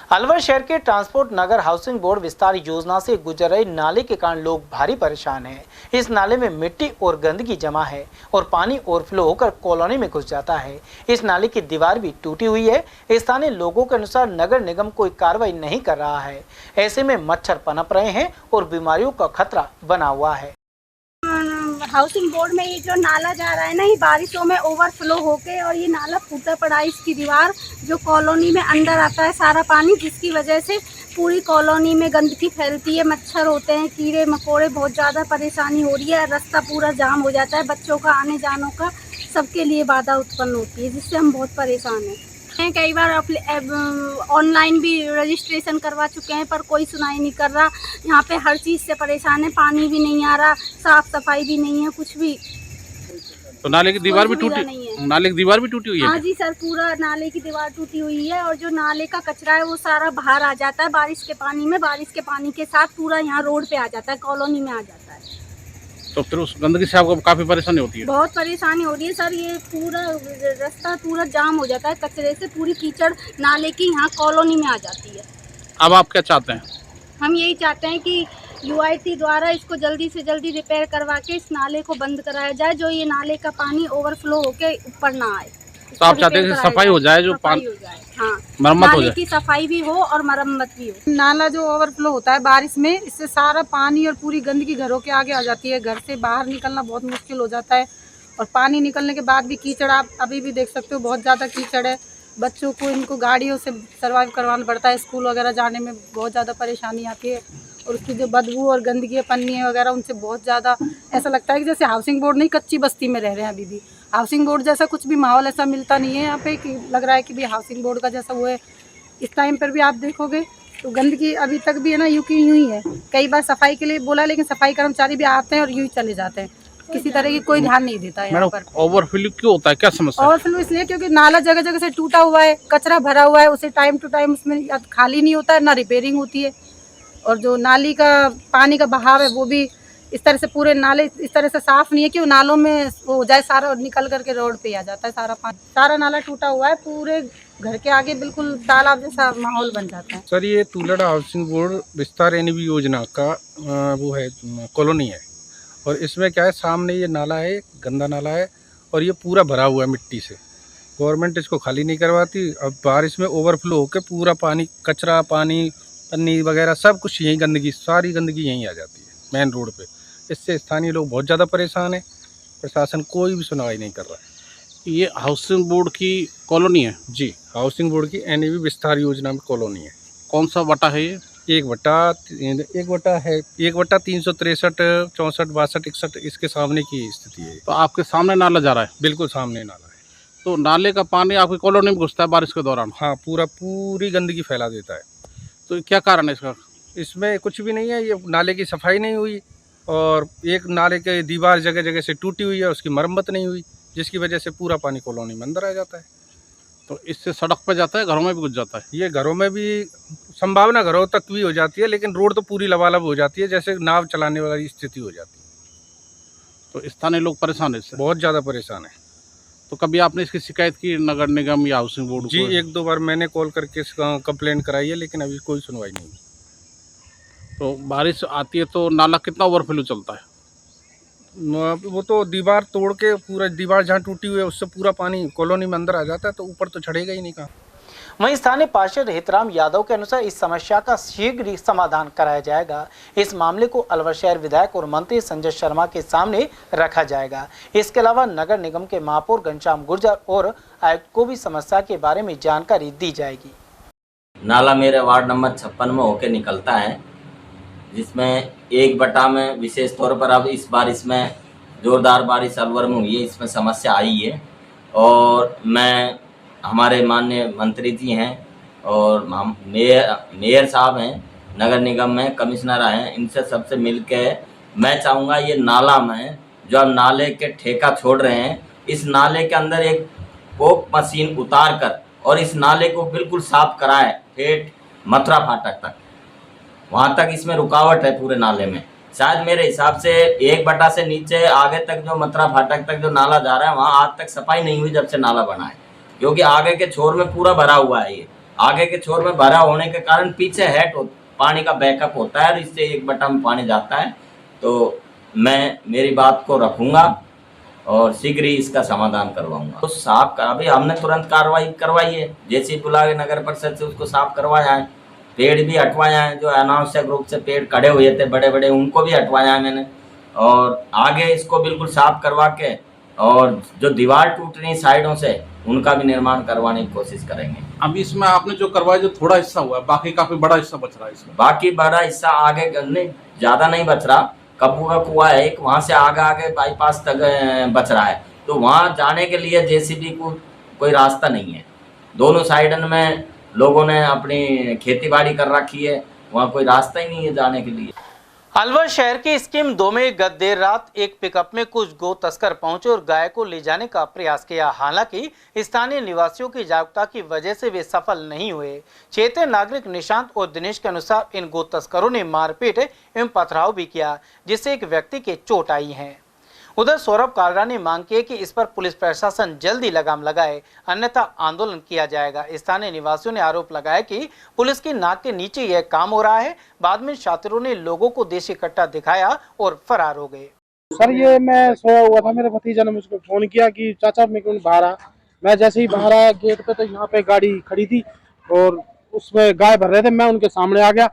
अलवर शहर के ट्रांसपोर्ट नगर हाउसिंग बोर्ड विस्तार योजना से गुजर रहे नाले के कारण लोग भारी परेशान हैं। इस नाले में मिट्टी और गंदगी जमा है और पानी ओवरफ्लो होकर कॉलोनी में घुस जाता है। इस नाले की दीवार भी टूटी हुई है। स्थानीय लोगों के अनुसार नगर निगम कोई कार्रवाई नहीं कर रहा है। ऐसे में मच्छर पनप रहे हैं और बीमारियों का खतरा बना हुआ है। हाउसिंग बोर्ड में ये जो नाला जा रहा है ना, ये बारिशों में ओवरफ्लो होके और ये नाला फूटा पड़ा है। इसकी दीवार जो कॉलोनी में अंदर आता है सारा पानी, जिसकी वजह से पूरी कॉलोनी में गंदगी फैलती है, मच्छर होते हैं, कीड़े मकोड़े, बहुत ज़्यादा परेशानी हो रही है। रास्ता पूरा जाम हो जाता है, बच्चों का आने जाने का सबके लिए बाधा उत्पन्न होती है, जिससे हम बहुत परेशान हैं। कई बार ऑनलाइन भी रजिस्ट्रेशन करवा चुके हैं पर कोई सुनाई नहीं कर रहा। यहाँ पे हर चीज़ से परेशान है, पानी भी नहीं आ रहा, साफ सफाई भी नहीं है, कुछ भी। तो नाले की दीवार भी टूटी, नाले की दीवार भी टूटी हुई है? हाँ जी सर, पूरा नाले की दीवार टूटी हुई है और जो नाले का कचरा है वो सारा बाहर आ जाता है बारिश के पानी में। बारिश के पानी के साथ पूरा यहाँ रोड पे आ जाता है, कॉलोनी में आ जाता है। तो फिर उस गंदगी से आपको काफी परेशानी होती है? बहुत परेशानी हो रही है सर, ये पूरा रास्ता पूरा जाम हो जाता है कचरे से। पूरी कीचड़ नाले की यहाँ कॉलोनी में आ जाती है। अब आप क्या चाहते हैं? हम यही चाहते हैं कि UIT द्वारा इसको जल्दी से जल्दी रिपेयर करवा के इस नाले को बंद कराया जाए, जो ये नाले का पानी ओवरफ्लो होके ऊपर ना आए। तो आप चाहते हैं कि सफाई हो जाए, जो पानी हाँ, मरम्मत हो जाए, की सफाई भी हो और मरम्मत भी हो। नाला जो ओवरफ्लो होता है बारिश में, इससे सारा पानी और पूरी गंदगी घरों के आगे आ जाती है। घर से बाहर निकलना बहुत मुश्किल हो जाता है और पानी निकलने के बाद भी कीचड़, आप अभी भी देख सकते हो, बहुत ज़्यादा कीचड़ है। बच्चों को इनको गाड़ियों से सर्वाइव करवाना पड़ता है, स्कूल वगैरह जाने में बहुत ज़्यादा परेशानी आती है। और उसकी जो बदबू और गंदगी पन्नी वगैरह, उनसे बहुत ज़्यादा ऐसा लगता है कि जैसे हाउसिंग बोर्ड नहीं, कच्ची बस्ती में रह रहे हैं अभी भी। हाउसिंग बोर्ड जैसा कुछ भी माहौल ऐसा मिलता नहीं है यहाँ पे कि लग रहा है कि भी हाउसिंग बोर्ड का जैसा वो है। इस टाइम पर भी आप देखोगे तो गंदगी अभी तक भी है ना, यूँ की यूँ ही है। कई बार सफाई के लिए बोला, लेकिन सफाई कर्मचारी भी आते हैं और यूँ ही चले जाते हैं, किसी तरह की कोई ध्यान नहीं देता है यहाँ पर। ओवरफ्लो क्यों होता है, क्या समस्या? ओवरफ्लो इसलिए क्योंकि नाला जगह जगह से टूटा हुआ है, कचरा भरा हुआ है, उसे टाइम टू टाइम उसमें खाली नहीं होता है, ना रिपेयरिंग होती है। और जो नाली का पानी का बहाव है वो भी इस तरह से, पूरे नाले इस तरह से साफ नहीं है कि वो नालों में वो हो जाए सारा, निकल करके रोड पे आ जाता है सारा पानी। सारा नाला टूटा हुआ है, पूरे घर के आगे बिल्कुल तालाब जैसा माहौल बन जाता है। सर, ये तुलड़ हाउसिंग बोर्ड विस्तार NB योजना का वो है, कॉलोनी है। और इसमें क्या है, सामने ये नाला है, गंदा नाला है और ये पूरा भरा हुआ है मिट्टी से। गवर्नमेंट इसको खाली नहीं करवाती। अब बारिश में ओवरफ्लो होकर पूरा पानी, कचरा, पानी, पन्नी वगैरह सब कुछ यहीं, गंदगी, सारी गंदगी यहीं आ जाती है मेन रोड पे। इससे स्थानीय लोग बहुत ज़्यादा परेशान हैं। प्रशासन कोई भी सुनवाई नहीं कर रहा है। ये हाउसिंग बोर्ड की कॉलोनी है? जी, हाउसिंग बोर्ड की NB विस्तार योजना में कॉलोनी है। कौन सा वटा है ये? 1/363, 64, 62, 61 इसके सामने की स्थिति है। तो आपके सामने नाला जा रहा है? बिल्कुल सामने नाला है। तो नाले का पानी आपकी कॉलोनी में घुसता है बारिश के दौरान? हाँ, पूरी गंदगी फैला देता है। तो क्या कारण है इसका? इसमें कुछ भी नहीं है, ये नाले की सफाई नहीं हुई और एक नाले के दीवार जगह जगह से टूटी हुई है, उसकी मरम्मत नहीं हुई, जिसकी वजह से पूरा पानी कॉलोनी में अंदर आ जाता है। तो इससे सड़क पर जाता है, घरों में भी घुस जाता है? ये घरों में भी संभावना घरों तक भी हो जाती है, लेकिन रोड तो पूरी लबालब हो जाती है, जैसे नाव चलाने वाली स्थिति हो जाती है। तो स्थानीय लोग परेशान है इससे? बहुत ज़्यादा परेशान है। तो कभी आपने इसकी शिकायत की नगर निगम या हाउसिंग बोर्ड? जी, 1-2 बार मैंने कॉल करके कंप्लेंट कराई है, लेकिन अभी कोई सुनवाई नहीं। तो बारिश आती है तो नाला कितना ओवरफ्लो चलता है? वो तो दीवार तोड़ के, पूरा दीवार जहाँ टूटी हुई है उससे पूरा पानी कॉलोनी में अंदर आ जाता है, तो ऊपर तो चढ़ेगा ही नहीं कहाँ। वहीं स्थानीय पार्षद हितराम यादव के अनुसार इस समस्या का शीघ्र ही समाधान कराया जाएगा। इस मामले को अलवर शहर विधायक और मंत्री संजय शर्मा के सामने रखा जाएगा। इसके अलावा नगर निगम के महापौर घनश्याम गुर्जर और आयुक्त को भी समस्या के बारे में जानकारी दी जाएगी। नाला मेरे वार्ड नंबर 56 में होकर निकलता है, जिसमें 1/3 में विशेष तौर पर अब इस बारिश में जोरदार बारिश अलवर में हुई है, इसमें समस्या आई है। और मैं, हमारे माननीय मंत्री जी हैं और मेयर साहब हैं, नगर निगम में कमिश्नर हैं, इनसे सबसे मिलके मैं चाहूँगा ये नाला में जो अब नाले के ठेका छोड़ रहे हैं, इस नाले के अंदर एक पोक मशीन उतार कर और इस नाले को बिल्कुल साफ कराए, ठेठ मथुरा फाटक तक, वहाँ तक इसमें रुकावट है पूरे नाले में। शायद मेरे हिसाब से 1/2 से नीचे आगे तक जो मथुरा फाटक तक जो नाला जा रहा है, वहाँ आज तक सफाई नहीं हुई जब से नाला बना है, क्योंकि आगे के छोर में पूरा भरा हुआ है ये। आगे के छोर में भरा होने के कारण पीछे पानी का बैकअप होता है और इससे 1/2 में पानी जाता है। तो मैं मेरी बात को रखूंगा और शीघ्र ही इसका समाधान करवाऊंगा। तो साफ अभी हमने तुरंत कार्रवाई करवाई है, जेसीबी बुला के नगर परिषद से उसको साफ करवाया है। पेड़ भी हटवाया है, जो अनावश्यक रूप से पेड़ खड़े हुए थे बड़े बड़े, उनको भी हटवाया है मैंने। और आगे इसको बिल्कुल साफ करवा के और जो दीवार टूट रही साइडों से उनका भी निर्माण करवाने की कोशिश करेंगे। अभी इसमें आपने जो करवाया जो थोड़ा हिस्सा हुआ है, बाकी काफी बड़ा हिस्सा बच रहा है इसमें। बाकी बड़ा हिस्सा आगे नहीं, ज्यादा नहीं बच रहा। कप्पू का कुआं है एक, वहां से आगे बाईपास तक बच रहा है। तो वहां जाने के लिए जेसीबी को कोई रास्ता नहीं है। दोनों साइडन में लोगों ने अपनी खेती बाड़ी कर रखी है, वहाँ कोई रास्ता ही नहीं है जाने के लिए। अलवर शहर के स्कीम 2 में गत देर रात एक पिकअप में कुछ गो तस्कर पहुंचे और गाय को ले जाने का प्रयास किया। हालांकि स्थानीय निवासियों की जागरूकता की वजह से वे सफल नहीं हुए। क्षेत्रीय नागरिक निशांत और दिनेश के अनुसार इन गो तस्करों ने मारपीट एवं पथराव भी किया, जिससे एक व्यक्ति के चोट आई है। उधर सौरभ कालरा ने मांग की है कि इस पर पुलिस प्रशासन जल्दी लगाम लगाए, अन्यथा आंदोलन किया जाएगा। स्थानीय निवासियों ने आरोप लगाया कि पुलिस की नाक के नीचे यह काम हो रहा है। बाद में छात्रों ने लोगों को देशी कट्टा दिखाया और फरार हो गए। सर ये मैं सोया हुआ था, मेरे भतीजा ने मुझको फोन किया कि चाचा मैं क्यों बाहर आ। मैं जैसे ही बाहर आया गेट पे तो यहाँ पे गाड़ी खड़ी थी और उसमें गाय भर रहे थे। मैं उनके सामने आ गया,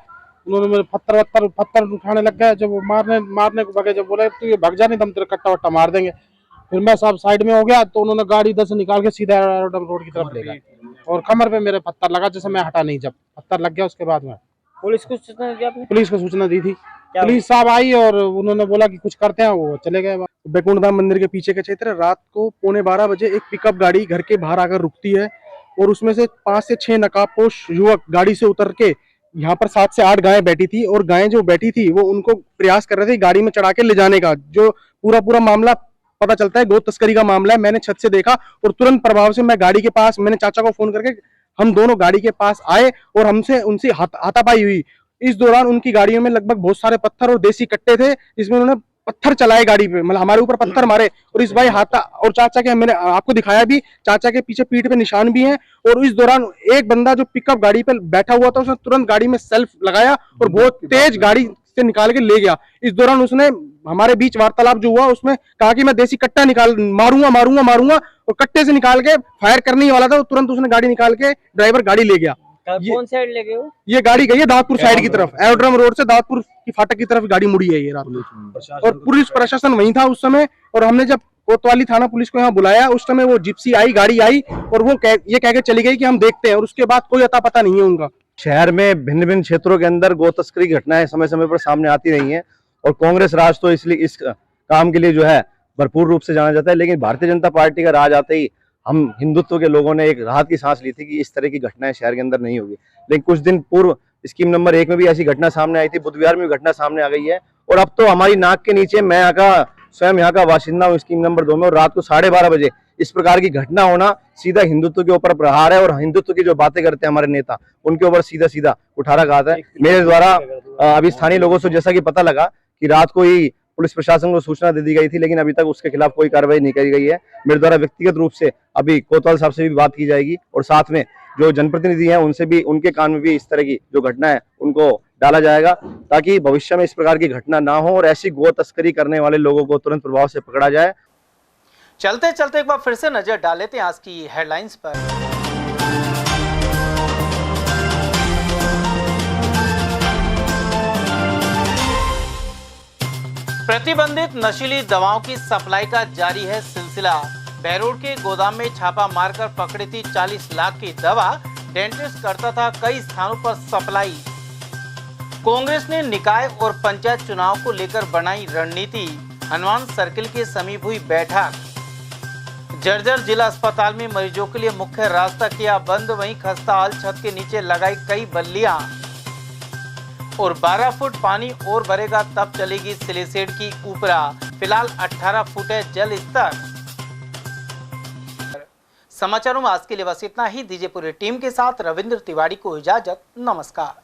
उन्होंने मेरे पत्थर उठाने लग गए। जब वो मारने को भगे, जब बोले तो ये भग जा नहीं तो हम तेरे कट्टा वट्टा मार देंगे। फिर मैं सब साइड में हो गया तो उन्होंने गाड़ी इधर से निकाल के सीधा एरोड्रम रोड की तरफ ले गए और कमर पे मेरे पत्थर लगा, जैसे मैं हटा नहीं। जब पत्थर लग गया उसके बाद में पुलिस को सूचना दी आपने? पुलिस को सूचना दी थी, पुलिस साहब आई और उन्होंने बोला कि कुछ करते हैं, वो चले गए। बैकुंठ धाम मंदिर के पीछे का क्षेत्र, रात को 11:15 बजे एक पिकअप गाड़ी घर के बाहर आकर रुकती है और उसमें से 5 से 6 नकाबपोश युवक गाड़ी से उतर के यहाँ पर 7 से 8 गायें बैठी थी और गायें जो बैठी थी वो उनको प्रयास कर रहे थे गाड़ी में चढ़ा के ले जाने का। जो पूरा मामला पता चलता है गो तस्करी का मामला है। मैंने छत से देखा और तुरंत प्रभाव से मैं गाड़ी के पास, मैंने चाचा को फोन करके हम दोनों गाड़ी के पास आए और हमसे उनसे हाथापाई हुई। इस दौरान उनकी गाड़ियों में लगभग बहुत सारे पत्थर और देसी कट्टे थे, जिसमें उन्होंने पत्थर चलाए गाड़ी पे, मतलब हमारे ऊपर पत्थर मारे। और इस भाई हाथा और चाचा के, मैंने आपको दिखाया भी, चाचा के पीछे पीठ पे निशान भी हैं। और इस दौरान एक बंदा जो पिकअप गाड़ी पे बैठा हुआ था उसने तुरंत गाड़ी में सेल्फ लगाया और बहुत तेज गाड़ी से निकाल के ले गया। इस दौरान उसने हमारे बीच वार्तालाप जो हुआ उसमें कहा कि मैं देसी कट्टा मारूंगा और कट्टे से निकाल के फायर करने ही वाला था। तुरंत उसने गाड़ी निकाल के ड्राइवर गाड़ी ले गया। कौन साइड ले गए हो? ये गाड़ी गई है दाऊदपुर साइड की तरफ, एरोड्रम रोड से दाऊदपुर की फाटक की तरफ गाड़ी मुड़ी है ये रात में। और पुलिस प्रशासन वहीं था उस समय और हमने जब कोतवाली थाना पुलिस को यहाँ बुलाया उस समय वो जिप्सी आई, गाड़ी आई और वो ये कह के चली गई कि हम देखते हैं, और उसके बाद कोई अता पता नहीं है उनका। शहर में भिन्न भिन्न क्षेत्रों के अंदर गो तस्करी की घटनाएं समय समय पर सामने आती रही हैं और कांग्रेस राज तो इसलिए इस काम के लिए जो है भरपूर रूप से जाना जाता है। लेकिन भारतीय जनता पार्टी का राज आते ही हम हिंदुत्व के लोगों ने एक राहत की सांस ली थी कि इस तरह की घटनाएं शहर के अंदर नहीं होगी। लेकिन कुछ दिन पूर्व स्कीम नंबर 1 में भी ऐसी घटना सामने आई थी, बुधवार में भी घटना सामने आ गई है। और अब तो हमारी नाक के नीचे, मैं स्वयं यहाँ का बाशिंदा हूँ स्कीम नंबर 2 में, और रात को 12:30 बजे इस प्रकार की घटना होना सीधा हिंदुत्व के ऊपर प्रहार है। और हिंदुत्व की जो बातें करते हैं हमारे नेता, उनके ऊपर सीधा सीधा कुठाराघात है। मेरे द्वारा अभी स्थानीय लोगों से जैसा कि पता लगा कि रात को ही पुलिस प्रशासन को सूचना दे दी गई थी, लेकिन अभी तक उसके खिलाफ कोई कार्रवाई नहीं करी गई है। मेरे द्वारा व्यक्तिगत रूप से अभी कोतवाल साहब से भी बात की जाएगी और साथ में जो जनप्रतिनिधि हैं उनसे भी, उनके कान में भी इस तरह की जो घटना है उनको डाला जाएगा, ताकि भविष्य में इस प्रकार की घटना ना हो और ऐसी गो तस्करी करने वाले लोगों को तुरंत प्रभाव से पकड़ा जाए। चलते चलते एक बार फिर से नजर डाल लेते हैं आज की हेडलाइंस पर। प्रतिबंधित नशीली दवाओं की सप्लाई का जारी है सिलसिला। बहरोड के गोदाम में छापा मारकर पकड़ी थी 40 लाख की दवा। डेंटिस्ट करता था कई स्थानों पर सप्लाई। कांग्रेस ने निकाय और पंचायत चुनाव को लेकर बनाई रणनीति। हनुमान सर्किल के समीप हुई बैठक। जर्जर जिला अस्पताल में मरीजों के लिए मुख्य रास्ता किया बंद, वहीं खस्ता हाल छत के नीचे लगाई कई बल्लियां। और 12 फुट पानी और भरेगा तब चलेगी सिलिसेड की ऊपरा। फिलहाल 18 फुट है जल स्तर। समाचारों में आज के लिए बस इतना ही। दीजिए पूरी टीम के साथ रविंद्र तिवारी को इजाजत। नमस्कार।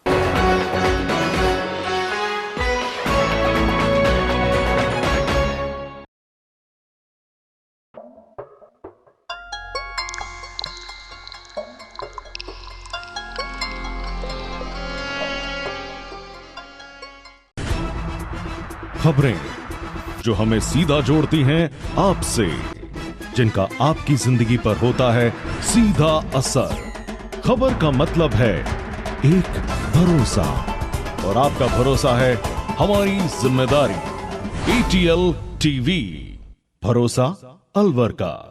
खबरें जो हमें सीधा जोड़ती हैं आपसे, जिनका आपकी जिंदगी पर होता है सीधा असर। खबर का मतलब है एक भरोसा, और आपका भरोसा है हमारी जिम्मेदारी। ATL TV, भरोसा अलवर का।